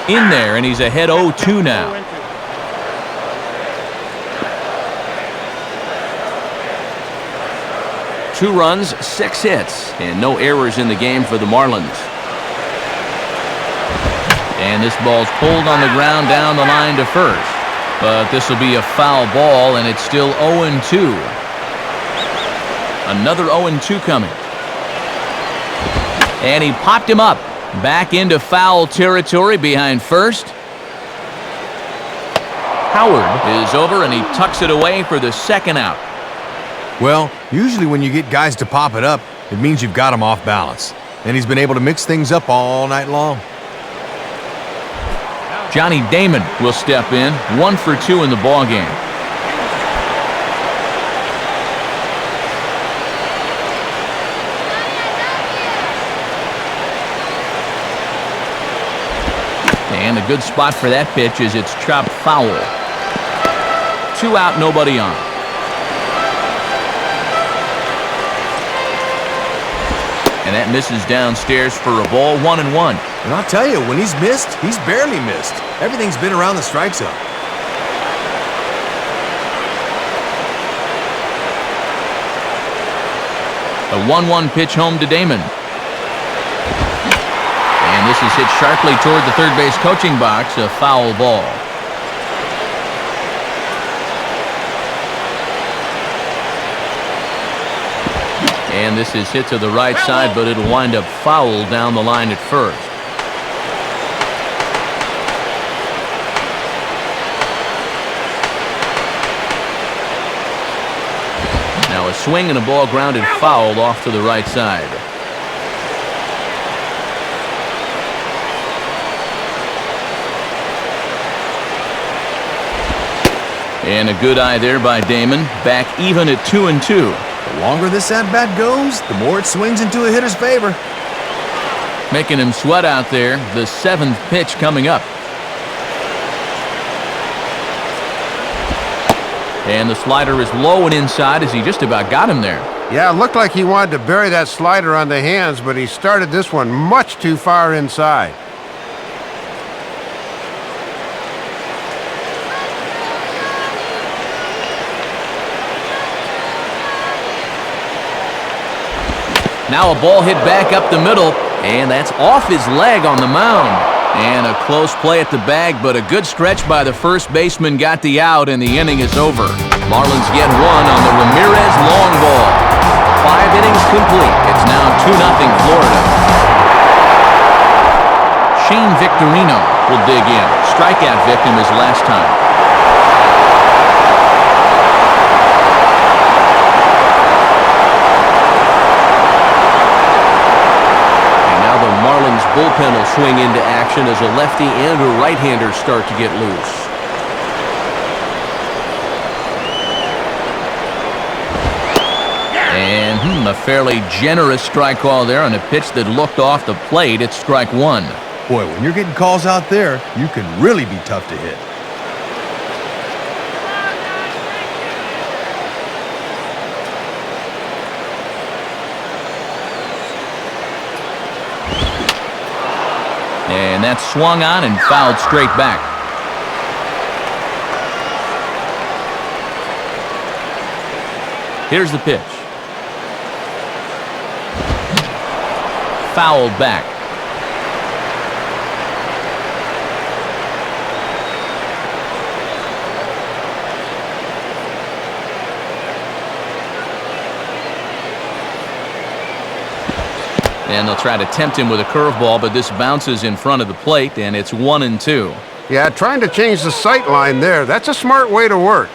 In there, and he's ahead 0-2 now. Two runs, 6 hits, and no errors in the game for the Marlins. And this ball's pulled on the ground down the line to first. But this will be a foul ball, and it's still 0-2. Another 0-2 coming. And he popped him up. Back into foul territory behind first. Howard is over, and he tucks it away for the second out. Well, usually when you get guys to pop it up, it means you've got him off balance. And he's been able to mix things up all night long. Johnny Damon will step in, 1 for 2 in the ballgame. And a good spot for that pitch is it's chopped foul. 2 out, nobody on. And that misses downstairs for a ball, 1-1. And I'll tell you, when he's missed, he's barely missed. Everything's been around the strike zone. A 1-1 pitch home to Damon. And this is hit sharply toward the third base coaching box, a foul ball. And this is hit to the right side, but it'll wind up foul down the line at first. Now a swing and a ball grounded foul off to the right side. And a good eye there by Damon. Back even at 2-2. The longer this at-bat goes, the more it swings into a hitter's favor. Making him sweat out there. The 7th pitch coming up. And the slider is low and inside as he just about got him there. Yeah, it looked like he wanted to bury that slider on the hands, but he started this one much too far inside. Now a ball hit back up the middle, and that's off his leg on the mound. And a close play at the bag, but a good stretch by the first baseman got the out, and the inning is over. Marlins get 1 on the Ramirez long ball. 5 innings complete. It's now 2-0 Florida. Shane Victorino will dig in. Strikeout victim his last time. Marlins bullpen will swing into action as a lefty and a right-hander start to get loose. And a fairly generous strike call there on a pitch that looked off the plate. It's strike 1. Boy, when you're getting calls out there, you can really be tough to hit. And that's swung on and fouled straight back. Here's the pitch. Fouled back. And they'll try to tempt him with a curveball, but this bounces in front of the plate, and it's 1-2. Yeah, trying to change the sight line there. That's a smart way to work.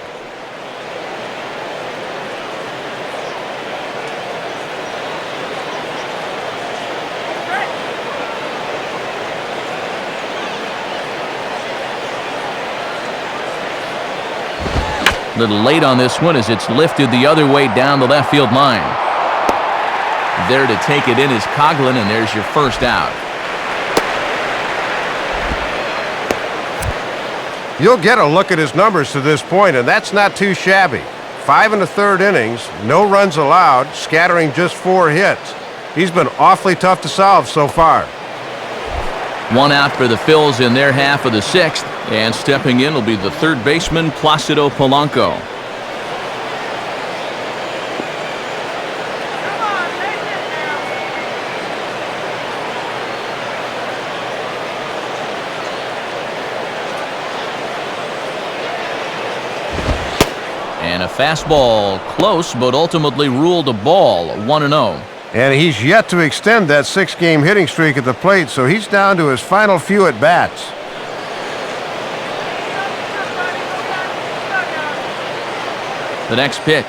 A little late on this one as it's lifted the other way down the left field line. There to take it in is Coughlin, and there's your first out. You'll get a look at his numbers to this point, and that's not too shabby. 5 1/3 innings, no runs allowed, scattering just 4 hits. He's been awfully tough to solve so far. One out for the Phils in their half of the 6th, and stepping in will be the third baseman, Placido Polanco. And a fastball close, but ultimately ruled a ball, 1-0. And he's yet to extend that 6-game hitting streak at the plate, so he's down to his final few at-bats. The next pitch.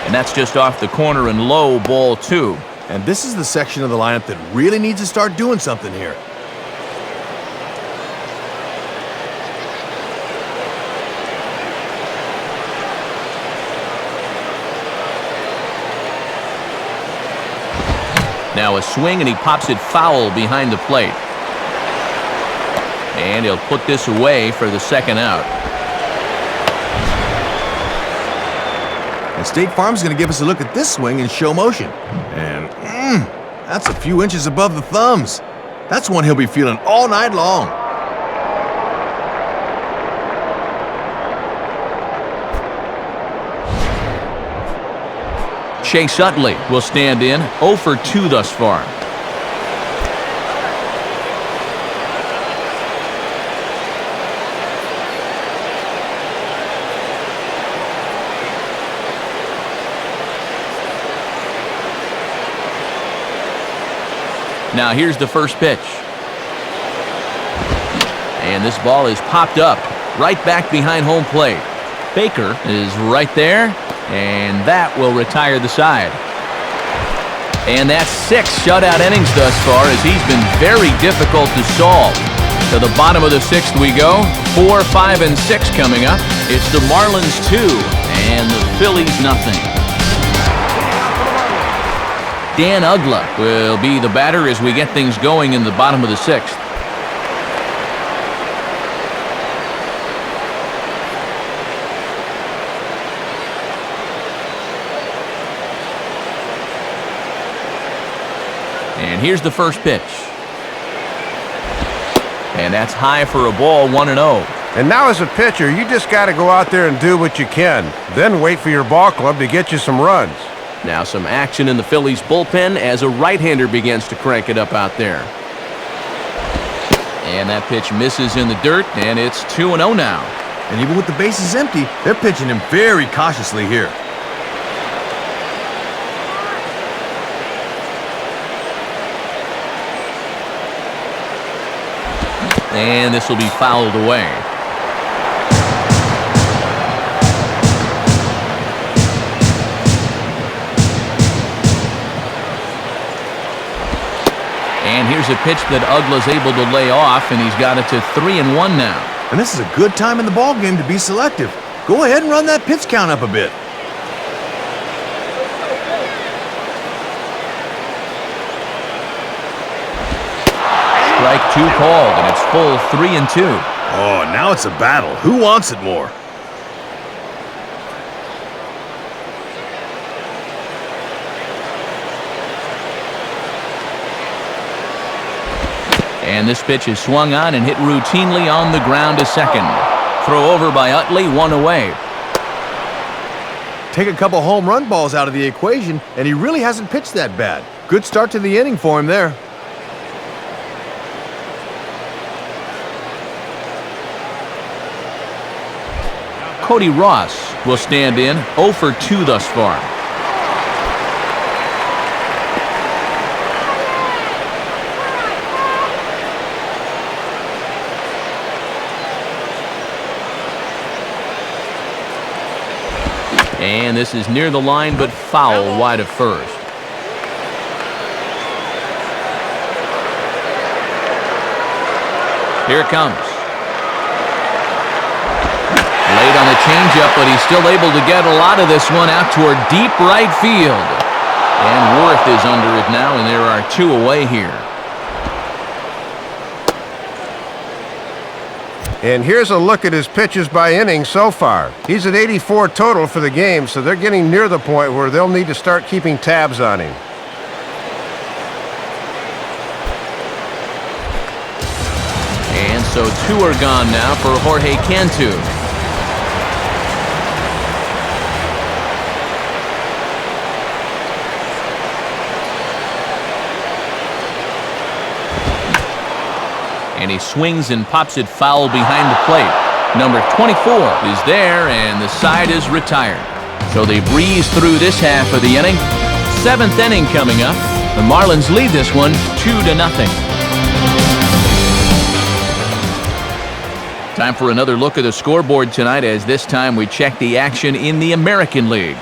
And that's just off the corner and low, ball 2. And this is the section of the lineup that really needs to start doing something here. Now a swing, and he pops it foul behind the plate. And he'll put this away for the second out. And State Farm's going to give us a look at this swing in show motion. And that's a few inches above the thumbs. That's one he'll be feeling all night long. Chase Utley will stand in, 0 for 2 thus far. Now here's the first pitch. And this ball is popped up right back behind home plate. Baker is right there, and that will retire the side. And that's 6 shutout innings thus far, as he's been very difficult to solve. To the bottom of the 6th we go. 4, 5, and 6 coming up. It's the Marlins 2 and the Phillies nothing. Dan Uggla will be the batter as we get things going in the bottom of the 6th. And here's the first pitch. And that's high for a ball, 1-0. And now as a pitcher, you just got to go out there and do what you can. Then wait for your ball club to get you some runs. Now some action in the Phillies bullpen as a right-hander begins to crank it up out there. And that pitch misses in the dirt, and it's 2-0 now. And even with the bases empty, they're pitching him very cautiously here. And this will be fouled away. And here's a pitch that Uggla's able to lay off, and he's got it to 3-1 now. And this is a good time in the ball game to be selective. Go ahead and run that pitch count up a bit. 2 called, and it's full 3-2. Oh, now it's a battle. Who wants it more? And this pitch is swung on and hit routinely on the ground to second. Throw over by Utley, 1 away. Take a couple home run balls out of the equation, and he really hasn't pitched that bad. Good start to the inning for him there. Cody Ross will stand in, 0 for 2 thus far. And this is near the line, but foul wide of first. Here it comes. Late on the changeup, but he's still able to get a lot of this one out toward deep right field. And Worth is under it now, and there are 2 away here. And here's a look at his pitches by inning so far. He's at 84 total for the game, so they're getting near the point where they'll need to start keeping tabs on him. And so 2 are gone now for Jorge Cantu. And he swings and pops it foul behind the plate. Number 24 is there, and the side is retired. So they breeze through this half of the inning. 7th inning coming up. The Marlins lead this one 2-0. Time for another look at the scoreboard tonight, as this time we check the action in the American League.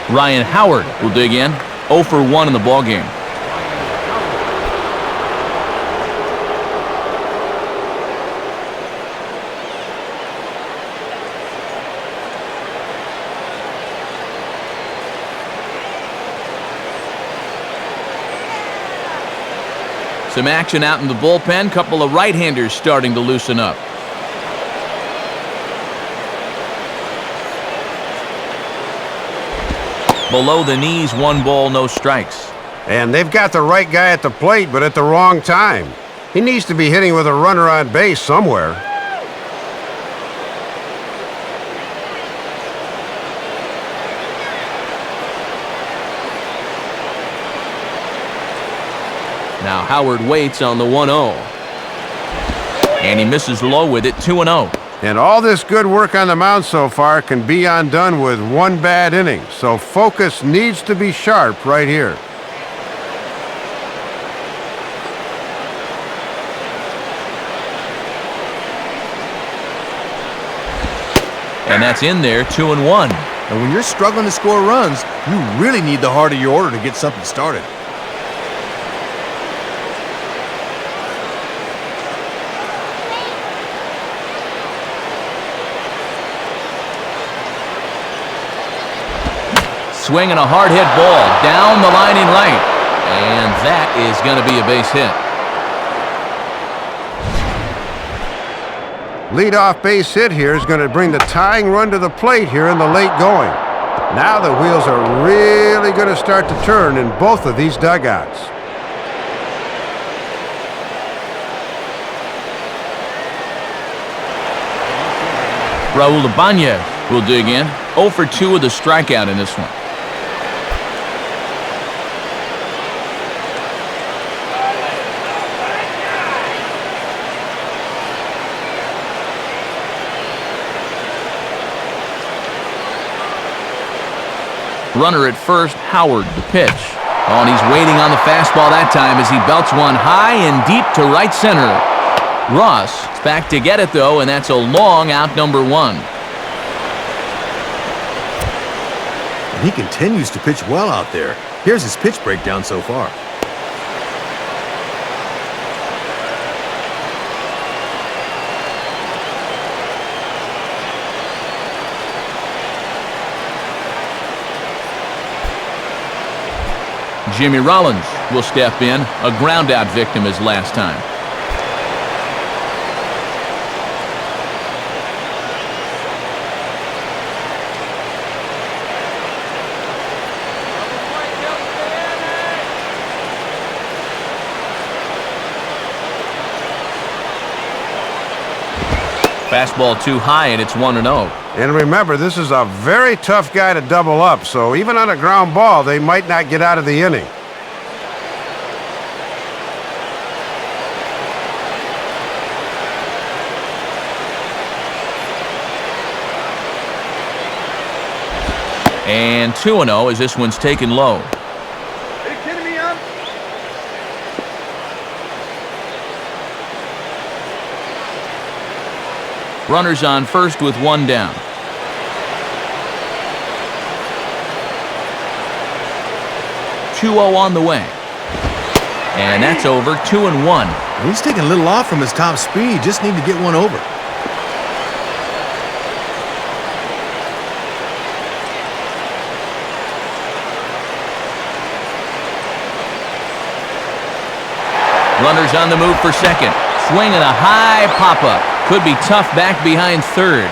Ryan Howard will dig in, 0 for 1 in the ballgame. Some action out in the bullpen, couple of right-handers starting to loosen up. Below the knees, 1 ball, no strikes. And they've got the right guy at the plate, but at the wrong time. He needs to be hitting with a runner on base somewhere. Now Howard waits on the 1-0. And he misses low with it, 2-0. And all this good work on the mound so far can be undone with 1 bad inning. So focus needs to be sharp right here. And that's in there, 2-1. And when you're struggling to score runs, you really need the heart of your order to get something started. Swinging a hard hit ball down the line in right. And that is going to be a base hit. Leadoff base hit here is going to bring the tying run to the plate here in the late going. Now the wheels are really going to start to turn in both of these dugouts. Raul Ibanez will dig in, 0 for 2 with a strikeout in this one. Runner at first, Howard, the pitch. Oh, and he's waiting on the fastball that time as he belts one high and deep to right center. Ross is back to get it, though, and that's a long out, number 1. And he continues to pitch well out there. Here's his pitch breakdown so far. Jimmy Rollins will step in, a ground-out victim as last time. Fastball too high, and it's 1-0. And remember, this is a very tough guy to double up, so even on a ground ball, they might not get out of the inning. And 2-0 as this one's taken low. Are you kidding me, up? Runners on first with one down. On the way. And that's over. 2-1. He's taking a little off from his top speed. Just need to get one over. Runners on the move for second. Swing and a high pop-up. Could be tough back behind third.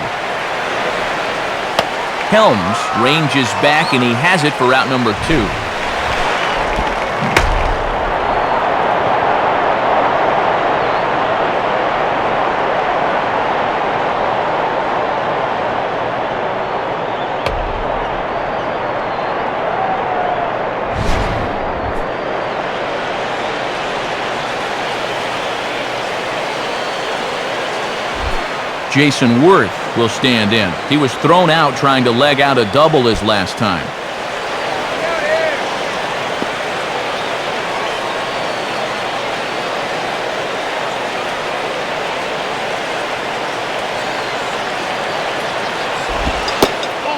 Helms ranges back, and he has it for out number 2. Jason Worth will stand in. He was thrown out trying to leg out a double his last time.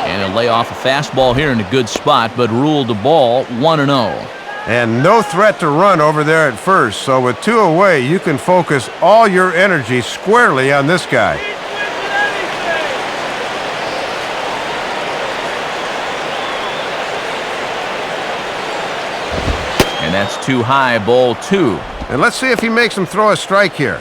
And he'll lay off a fastball here in a good spot, but ruled the ball 1-0. And no threat to run over there at first, so with 2 away, you can focus all your energy squarely on this guy. And that's too high, ball 2. And let's see if he makes him throw a strike here.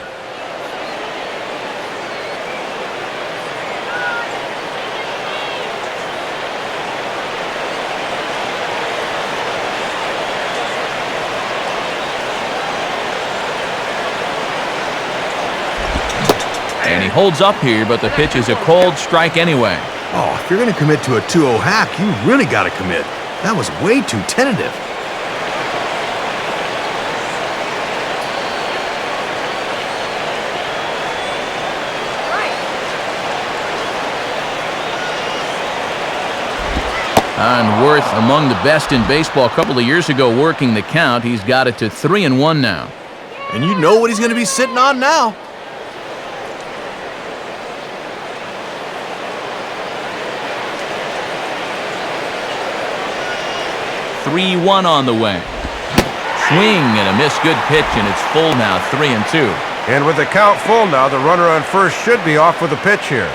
And he holds up here, but the pitch is a cold strike anyway. Oh, if you're going to commit to a 2-0 hack, you really got to commit. That was way too tentative. And Worth among the best in baseball a couple of years ago working the count. He's got it to 3-1 now. And you know what he's going to be sitting on now. (3-1) on the way. Swing and a miss. Good pitch, and it's full now, 3-2. And with the count full now, the runner on first should be off with a pitch here.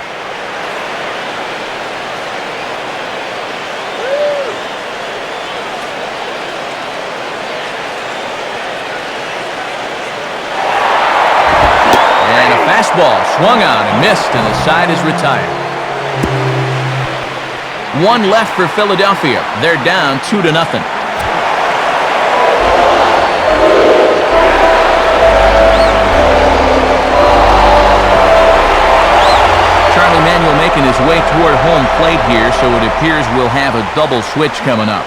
And a fastball swung on and missed, and the side is retired. 1 left for Philadelphia. They're down 2-0. Charlie Manuel making his way toward home plate here, so it appears we'll have a double switch coming up.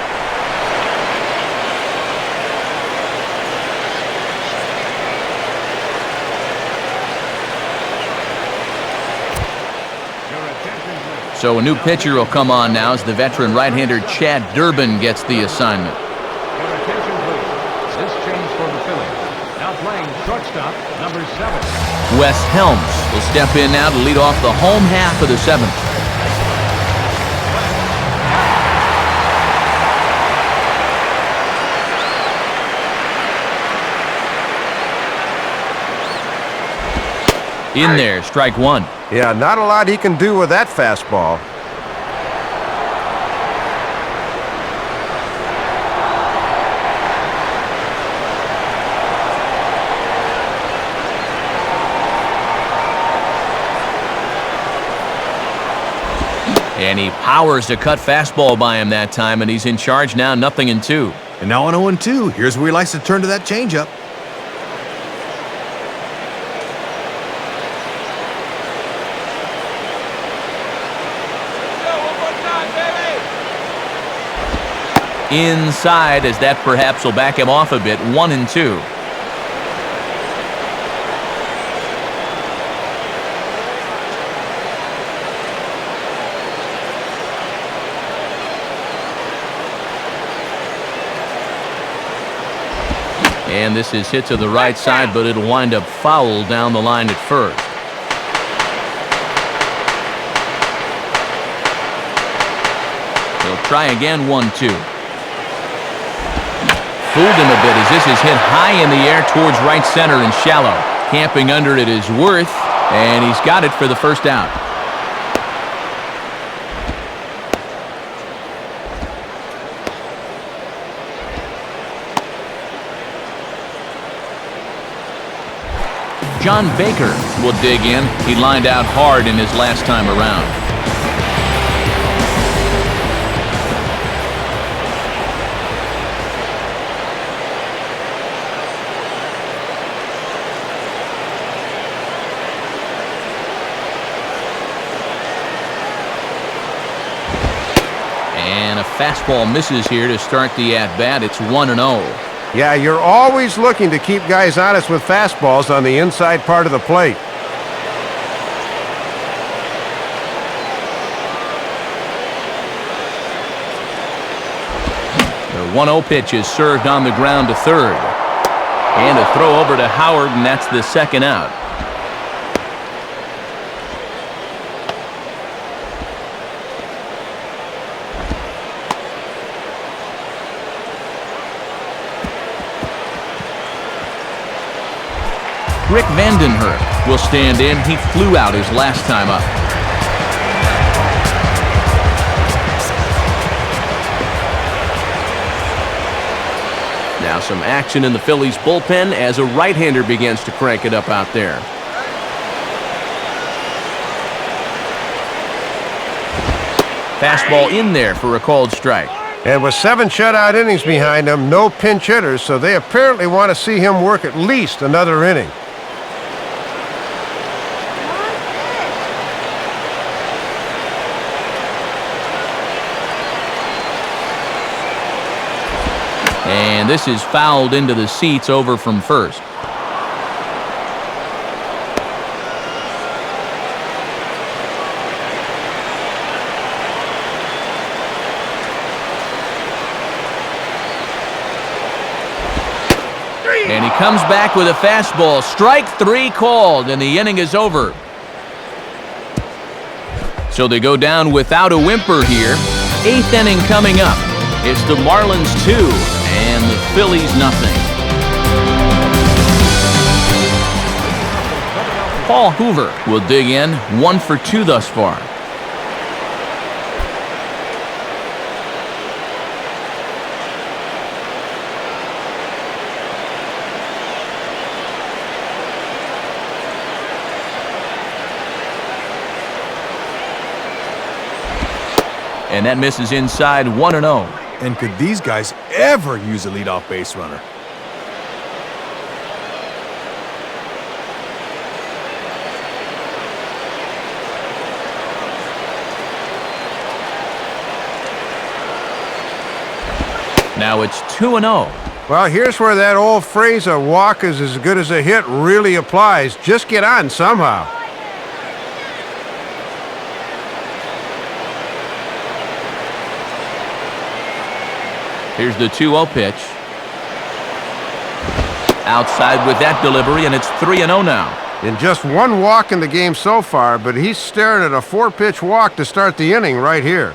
So a new pitcher will come on now as the veteran right-hander Chad Durbin gets the assignment. Your attention, please. This change for the Phillies. Now playing shortstop, number 7. Wes Helms will step in now to lead off the home half of the 7th. Right. 2-0 In there, strike one. Yeah, not a lot he can do with that fastball. And he powers a cut fastball by him that time, and he's in charge now, 0-2. And now on 0-2, here's where he likes to turn to that changeup. Inside, as that perhaps will back him off a bit, 1-2. And this is hit to the right side, but it'll wind up foul down the line at first. He'll try again, 1-2. Fooled him a bit as this is hit high in the air towards right center and shallow. Camping under it is Worth, and he's got it for the first out. John Baker will dig in. He lined out hard in his last time around. And a fastball misses here to start the at-bat. It's 1-0. Yeah, you're always looking to keep guys honest with fastballs on the inside part of the plate. The 1-0 pitch is served on the ground to third. And a throw over to Howard, and that's the second out. Rick Vandenhurst will stand in. He flew out his last time up. Now some action in the Phillies bullpen as a right-hander begins to crank it up out there. Fastball in there for a called strike. And with 7 shutout innings behind him, no pinch hitters, so they apparently want to see him work at least another inning. And this is fouled into the seats over from first. And he comes back with a fastball. Strike 3 called, and the inning is over. So they go down without a whimper here. 8th inning coming up. It's the Marlins 2 and the Phillies nothing. Paul Hoover will dig in, 1 for 2 thus far. And that misses inside, 1-0. And could these guys ever use a leadoff base runner? Now it's 2-0. Well, here's where that old phrase, a walk is as good as a hit, really applies. Just get on somehow. Here's the 2-0 pitch. Outside with that delivery, and it's 3-0 now. In just 1 walk in the game so far, but he's staring at a 4-pitch walk to start the inning right here.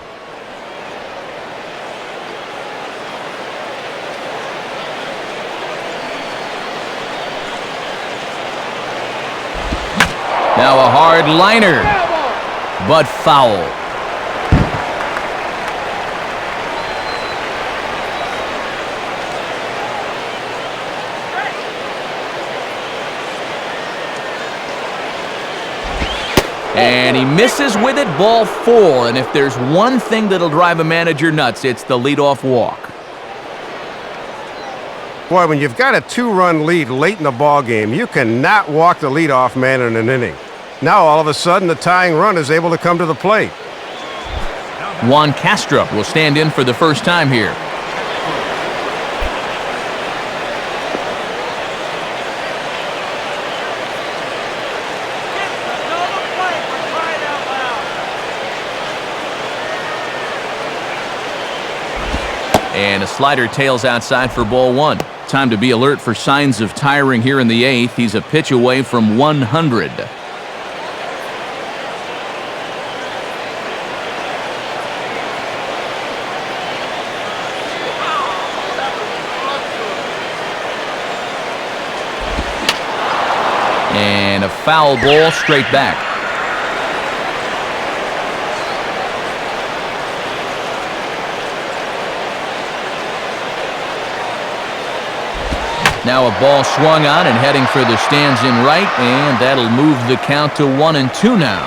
Now a hard liner, but foul. And he misses with it, ball 4. And if there's one thing that'll drive a manager nuts, it's the leadoff walk. Boy, when you've got a 2-run lead late in the ball game, you cannot walk the leadoff man in an inning. Now, all of a sudden, the tying run is able to come to the plate. Juan Castro will stand in for the first time here. And a slider tails outside for ball 1. Time to be alert for signs of tiring here in the 8th. He's a pitch away from 100. And a foul ball straight back. Now a ball swung on and heading for the stands in right, and that'll move the count to 1-2 now.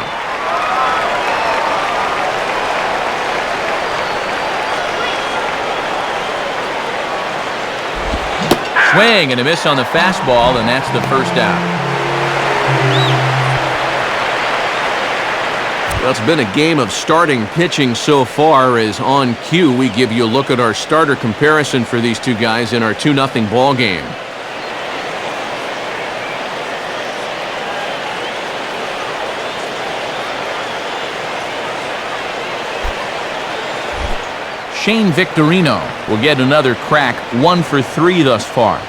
Swing and a miss on the fastball, and that's the first out. Well, it's been a game of starting pitching so far, as on cue we give you a look at our starter comparison for these two guys in our 2-0 ball game. Shane Victorino will get another crack, 1 for 3 thus far.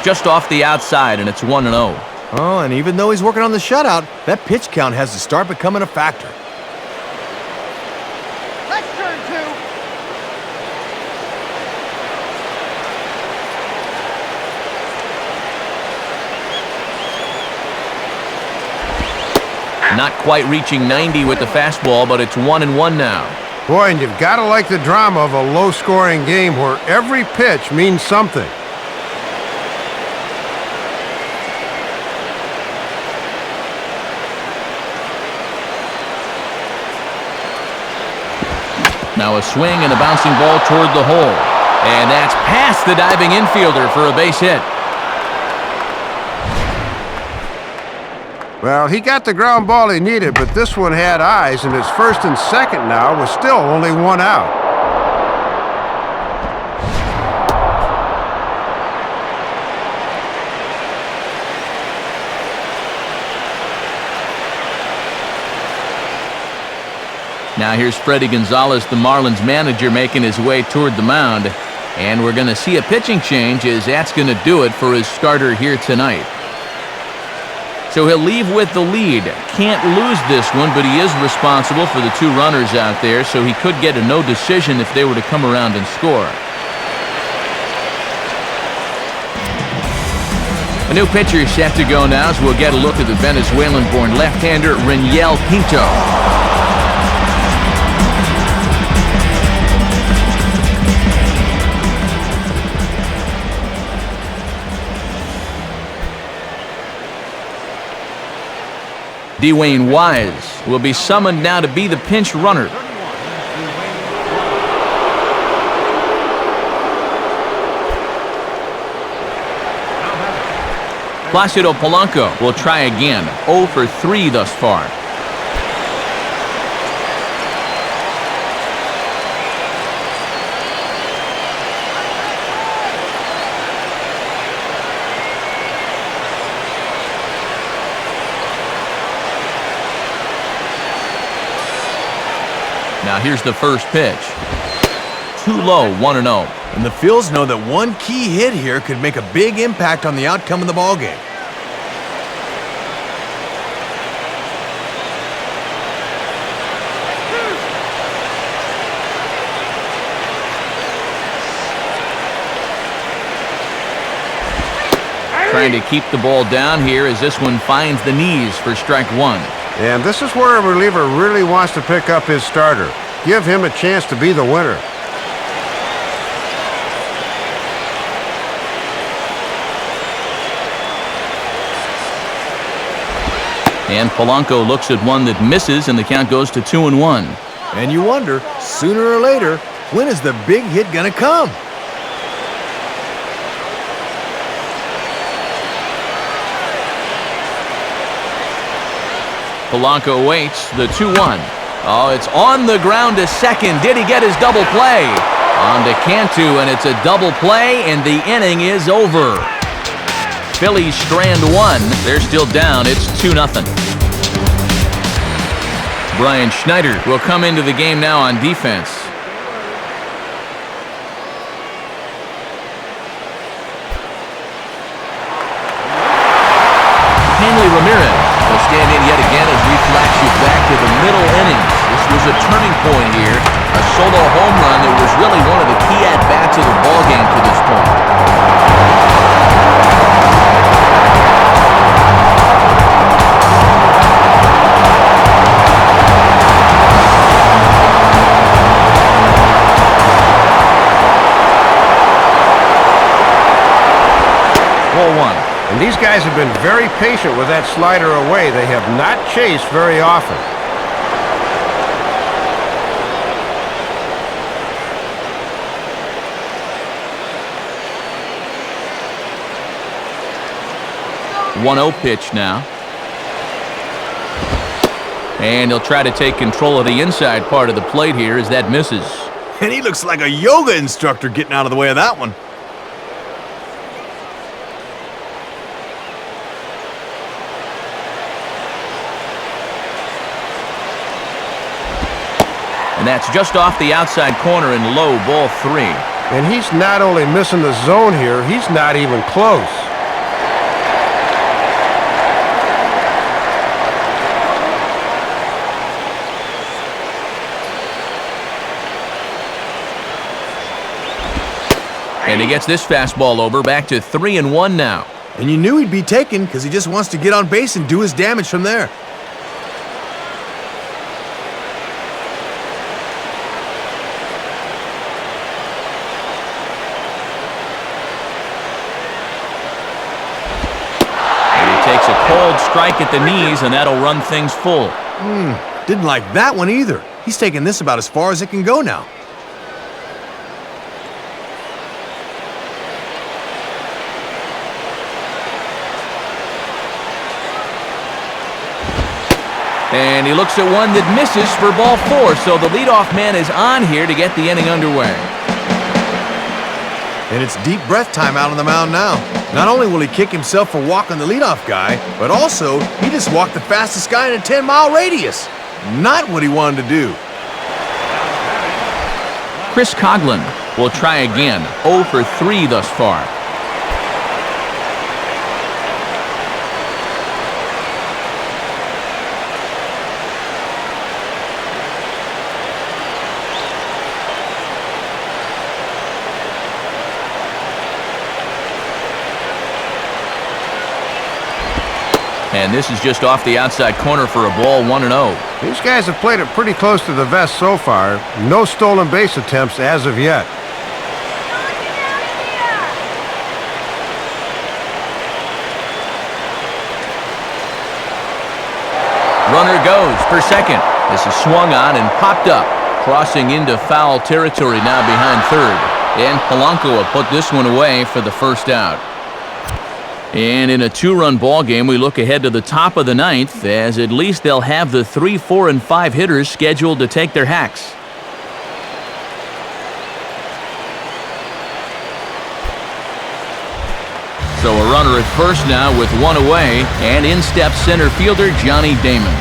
Just off the outside, and it's 1-0. Oh, and even though he's working on the shutout, that pitch count has to start becoming a factor. Not quite reaching 90 with the fastball, but it's 1-1 now. Boy, and you've got to like the drama of a low-scoring game where every pitch means something. Now a swing and a bouncing ball toward the hole. And that's past the diving infielder for a base hit. Well, he got the ground ball he needed, but this one had eyes, and his first and second now was still only 1 out. Now here's Freddie Gonzalez, the Marlins manager, making his way toward the mound. And we're going to see a pitching change, as that's going to do it for his starter here tonight. So he'll leave with the lead. Can't lose this one, but he is responsible for the 2 runners out there, so he could get a no decision if they were to come around and score. A new pitcher set to go now, as we'll get a look at the Venezuelan-born left-hander Reniel Pinto. Dwayne Wise will be summoned now to be the pinch runner. Placido Polanco will try again, 0 for 3 thus far. Now here's the first pitch. Too low, 1-0. And the Phils know that one key hit here could make a big impact on the outcome of the ballgame. trying to keep the ball down here as this one finds the knees for strike one. And this is where a reliever really wants to pick up his starter. Give him a chance to be the winner. And Polanco looks at one that misses, and the count goes to 2-1. And you wonder, sooner or later, when is the big hit gonna come? Polanco waits, the 2-1. Oh, it's on the ground to second. Did he get his double play? On to Cantu, and it's a double play, and the inning is over. Phillies strand one. They're still down. It's 2-0. Brian Schneider will come into the game now on defense. Hanley Ramirez will stand in yet again as we flash you back to the middle innings. This was a turning point here. A solo home run that was really one of the key at-bats of the ballgame to this point. And these guys have been very patient with that slider away. They have not chased very often. One-0 pitch now. And he'll try to take control of the inside part of the plate here as that misses. And he looks like a yoga instructor getting out of the way of that one. And that's just off the outside corner in low, ball 3. And he's not only missing the zone here, he's not even close. And he gets this fastball over, back to 3-1 now. And you knew he'd be taken because he just wants to get on base and do his damage from there. Takes a cold strike at the knees, and that'll run things full. Didn't like that one either. He's taking this about as far as it can go now. And he looks at one that misses for ball 4, so the leadoff man is on here to get the inning underway. And it's deep breath time out on the mound now. Not only will he kick himself for walking the leadoff guy, but also he just walked the fastest guy in a 10-mile radius. Not what he wanted to do. Chris Coughlin will try again. 0 for 3 thus far. And this is just off the outside corner for a ball, 1-0. These guys have played it pretty close to the vest so far. No stolen base attempts as of yet. Runner goes for second. This is swung on and popped up, crossing into foul territory now behind third. And Polanco will put this one away for the first out. And in a 2-run ball game, we look ahead to the top of the 9th, as at least they'll have the 3, 4, and 5 hitters scheduled to take their hacks. So a runner at first now with one away, and in steps center fielder Johnny Damon.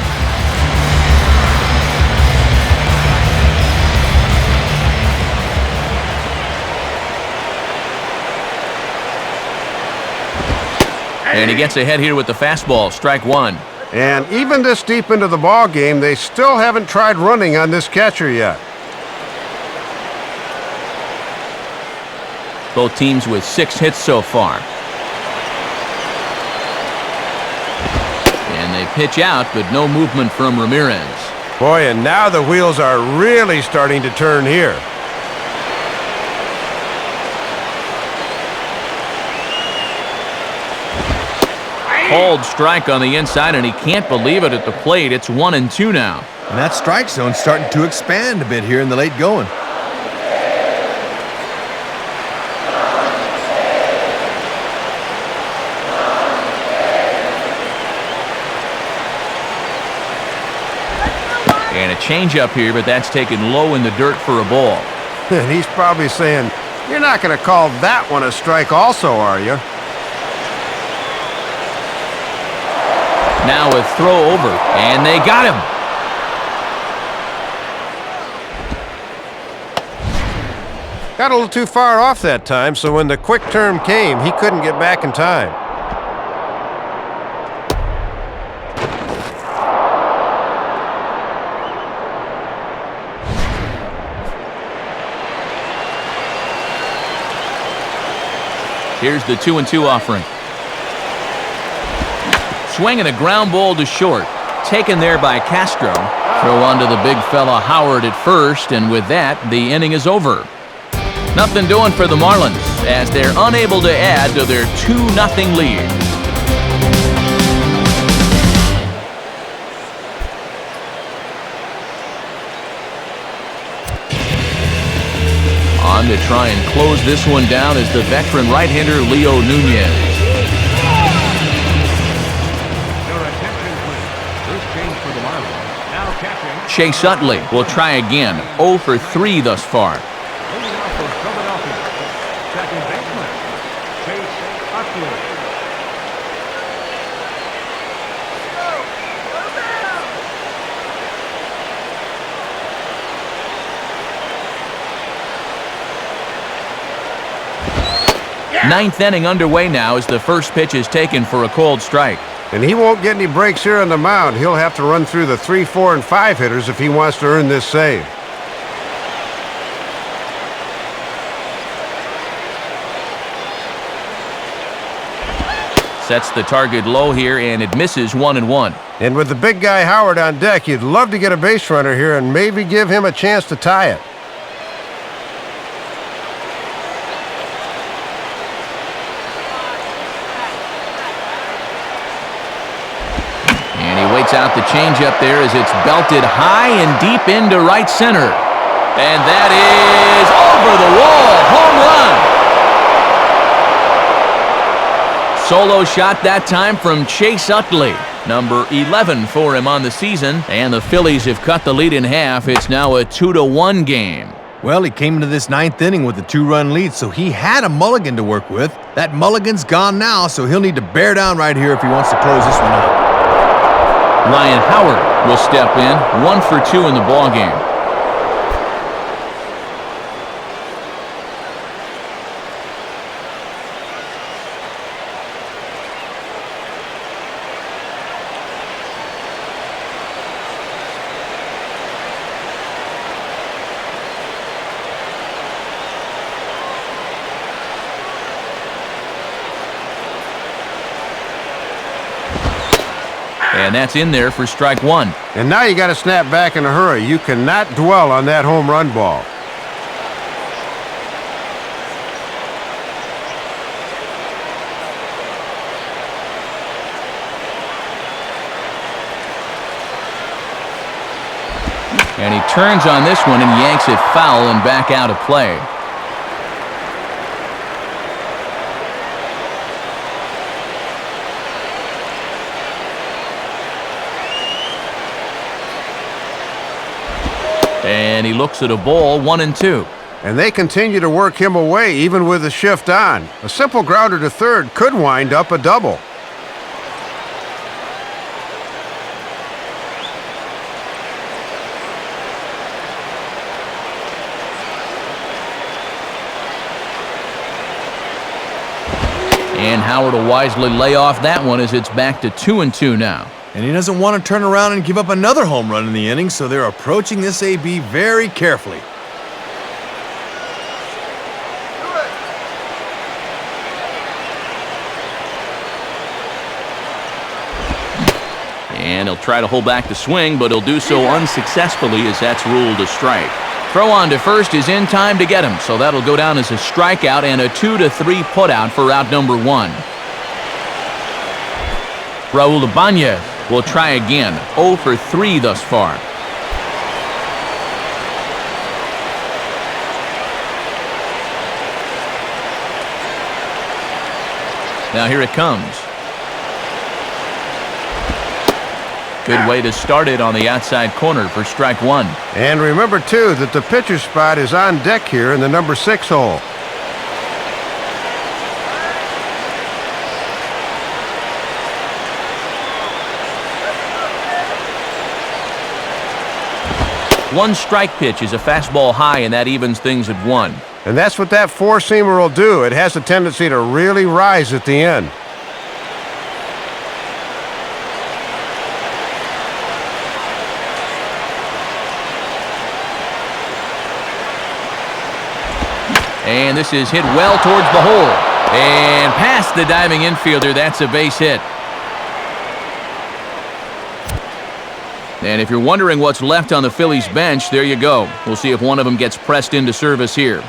And he gets ahead here with the fastball, strike 1. And even this deep into the ball game, they still haven't tried running on this catcher yet. Both teams with 6 hits so far. pitch out, but no movement from Ramirez. Boy, and now the wheels are really starting to turn here. Called strike on the inside, and he can't believe it at the plate. It's 1-2 now. And that strike zone's starting to expand a bit here in the late going. And a changeup here, but that's taken low in the dirt for a ball. And he's probably saying, "You're not going to call that one a strike also, are you?" Now a throw over, and they got him. Got a little too far off that time, so when the quick turn came, he couldn't get back in time. Here's the 2-2 offering. Swinging a ground ball to short. Taken there by Castro. Throw onto the big fella Howard at first, and with that, the inning is over. Nothing doing for the Marlins as they're unable to add to their 2-0 lead. On to try and close this one down is the veteran right-hander Leo Nunez. Chase Utley will try again. 0 for 3 thus far. Leading off for Philadelphia, second baseman, Chase Utley. Ninth inning underway now as the first pitch is taken for a called strike. And he won't get any breaks here on the mound. He'll have to run through the 3, 4, and 5 hitters if he wants to earn this save. Sets the target low here, and it misses 1-1. And with the big guy Howard on deck, you'd love to get a base runner here and maybe give him a chance to tie it. Waits out the changeup there as it's belted high and deep into right center. And that is over the wall. Home run. Solo shot that time from Chase Utley. Number 11 for him on the season. And the Phillies have cut the lead in half. It's now a 2-1 game. Well, he came into this ninth inning with a 2-run lead, so he had a mulligan to work with. That mulligan's gone now, so he'll need to bear down right here if he wants to close this one out. Ryan Howard will step in, 1 for 2 in the ballgame. And that's in there for strike 1. And now you got to snap back in a hurry. You cannot dwell on that home run ball. And he turns on this one and yanks it foul and back out of play. And he looks at a ball, 1-2. And they continue to work him away even with the shift on. A simple grounder to third could wind up a double. And Howard will wisely lay off that one as it's back to 2-2 now. And he doesn't want to turn around and give up another home run in the inning, so they're approaching this AB very carefully. And he'll try to hold back the swing, but he'll do so unsuccessfully as that's ruled a strike. Throw on to first is in time to get him, so that'll go down as a strikeout and a 2-3 putout for out number 1. Raul Ibanez will try again, 0 for 3 thus far. Now here it comes. Good way to start it on the outside corner for strike 1. And remember, too, that the pitcher spot is on deck here in the number 6 hole. One strike pitch is a fastball high, and that evens things at 1. And that's what that four-seamer will do. It has a tendency to really rise at the end. And this is hit well towards the hole. And past the diving infielder, that's a base hit. And if you're wondering what's left on the Phillies bench, there you go. We'll see if one of them gets pressed into service here.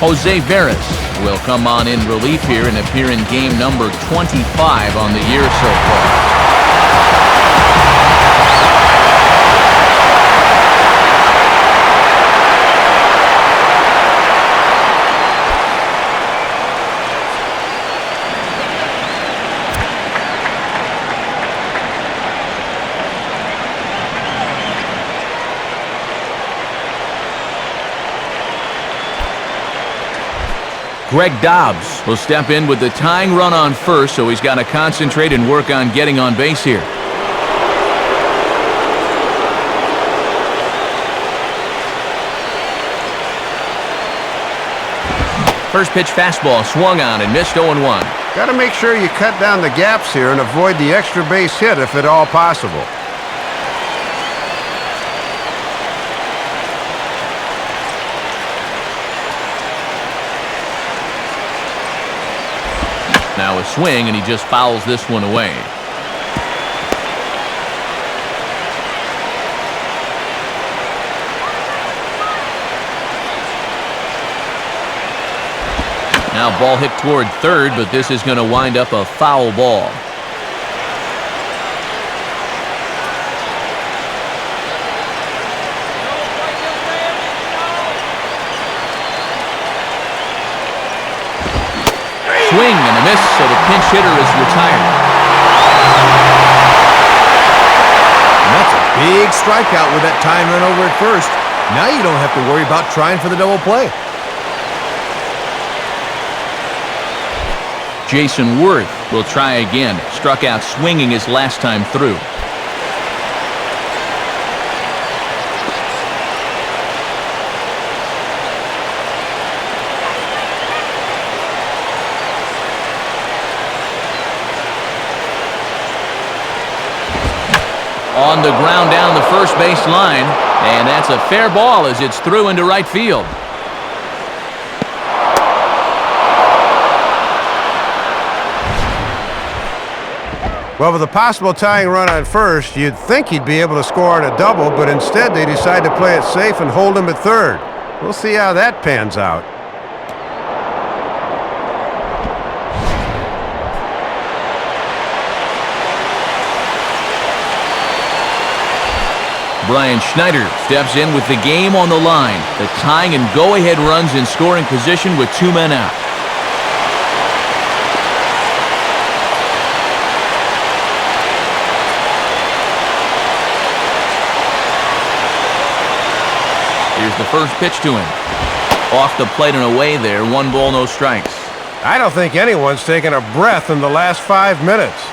Jose Veras will come on in relief here and appear in game number 25 on the year so far. Greg Dobbs will step in with the tying run on first, so he's got to concentrate and work on getting on base here. First pitch fastball swung on and missed 0-1. Got to make sure you cut down the gaps here and avoid the extra base hit if at all possible. Now a swing, and he just fouls this one away. Now ball hit toward third, but this is going to wind up a foul ball. Swing and a miss, so the pinch hitter is retired. And that's a big strikeout with that tying run over at first. Now you don't have to worry about trying for the double play. Jason Worth will try again. Struck out swinging his last time through. On the ground down the first base line, and that's a fair ball as it's through into right field. Well, with a possible tying run on first, you'd think he'd be able to score on a double, but instead they decide to play it safe and hold him at third. We'll see how that pans out. Brian Schneider steps in with the game on the line. The tying and go-ahead runs in scoring position with 2 men out. Here's the first pitch to him. Off the plate and away there. 1 ball, no strikes. I don't think anyone's taken a breath in the last 5 minutes.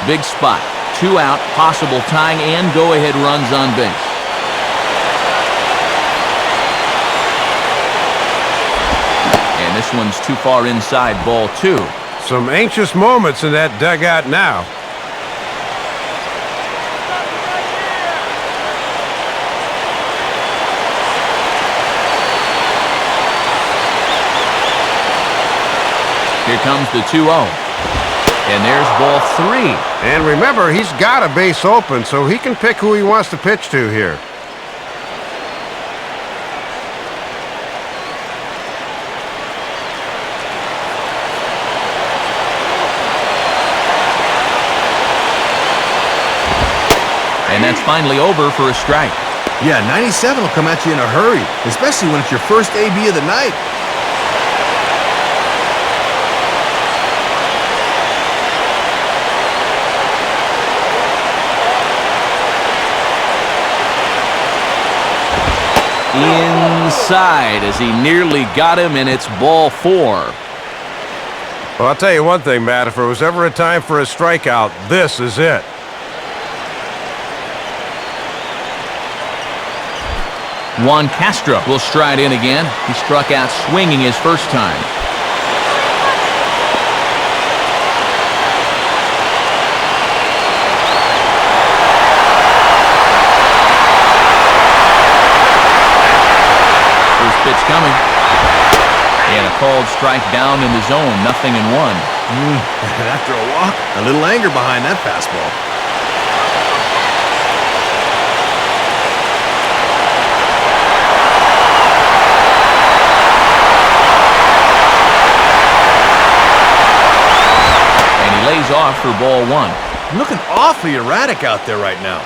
Big spot. 2 out, possible tying and go-ahead runs on base. And this one's too far inside, ball 2. Some anxious moments in that dugout now. Here comes the 2-0. And there's ball 3. And remember, he's got a base open, so he can pick who he wants to pitch to here. And that's finally over for a strike. Yeah, 97 will come at you in a hurry, especially when it's your first AB of the night. Inside as he nearly got him, and it's ball 4. Well, I'll tell you one thing, Matt. If there was ever a time for a strikeout, this is it. Juan Castro will stride in again. He struck out swinging his first time. First pitch coming. And a called strike down in the zone. 0-1. And after a walk, a little anger behind that fastball. Lays off for ball 1. Looking awfully erratic out there right now.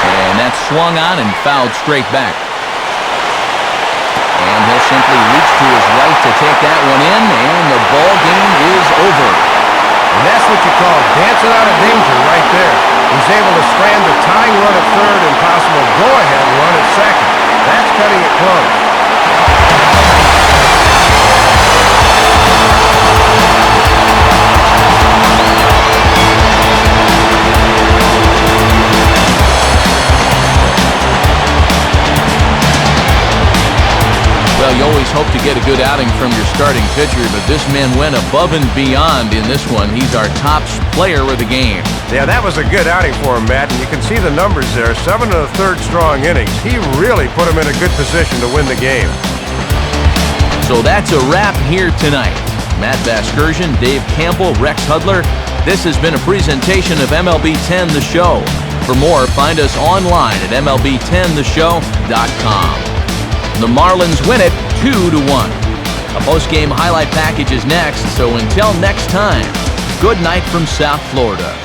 And that's swung on and fouled straight back. And he'll simply reach to his right to take that one in, and the ball game is over. And that's what you call dancing out of danger right there. He's able to strand the tying run at third and possible go-ahead run at second. That's cutting it close. Well, you always hope to get a good outing from your starting pitcher, but this man went above and beyond in this one. He's our top player of the game. Yeah, that was a good outing for him, Matt, and you can see the numbers there. 7 1/3 strong innings. He really put him in a good position to win the game. So that's a wrap here tonight. Matt Vasgersian, Dave Campbell, Rex Hudler. This has been a presentation of MLB 10 The Show. For more, find us online at MLB10theshow.com. The Marlins win it 2-1. A post-game highlight package is next, so until next time, good night from South Florida.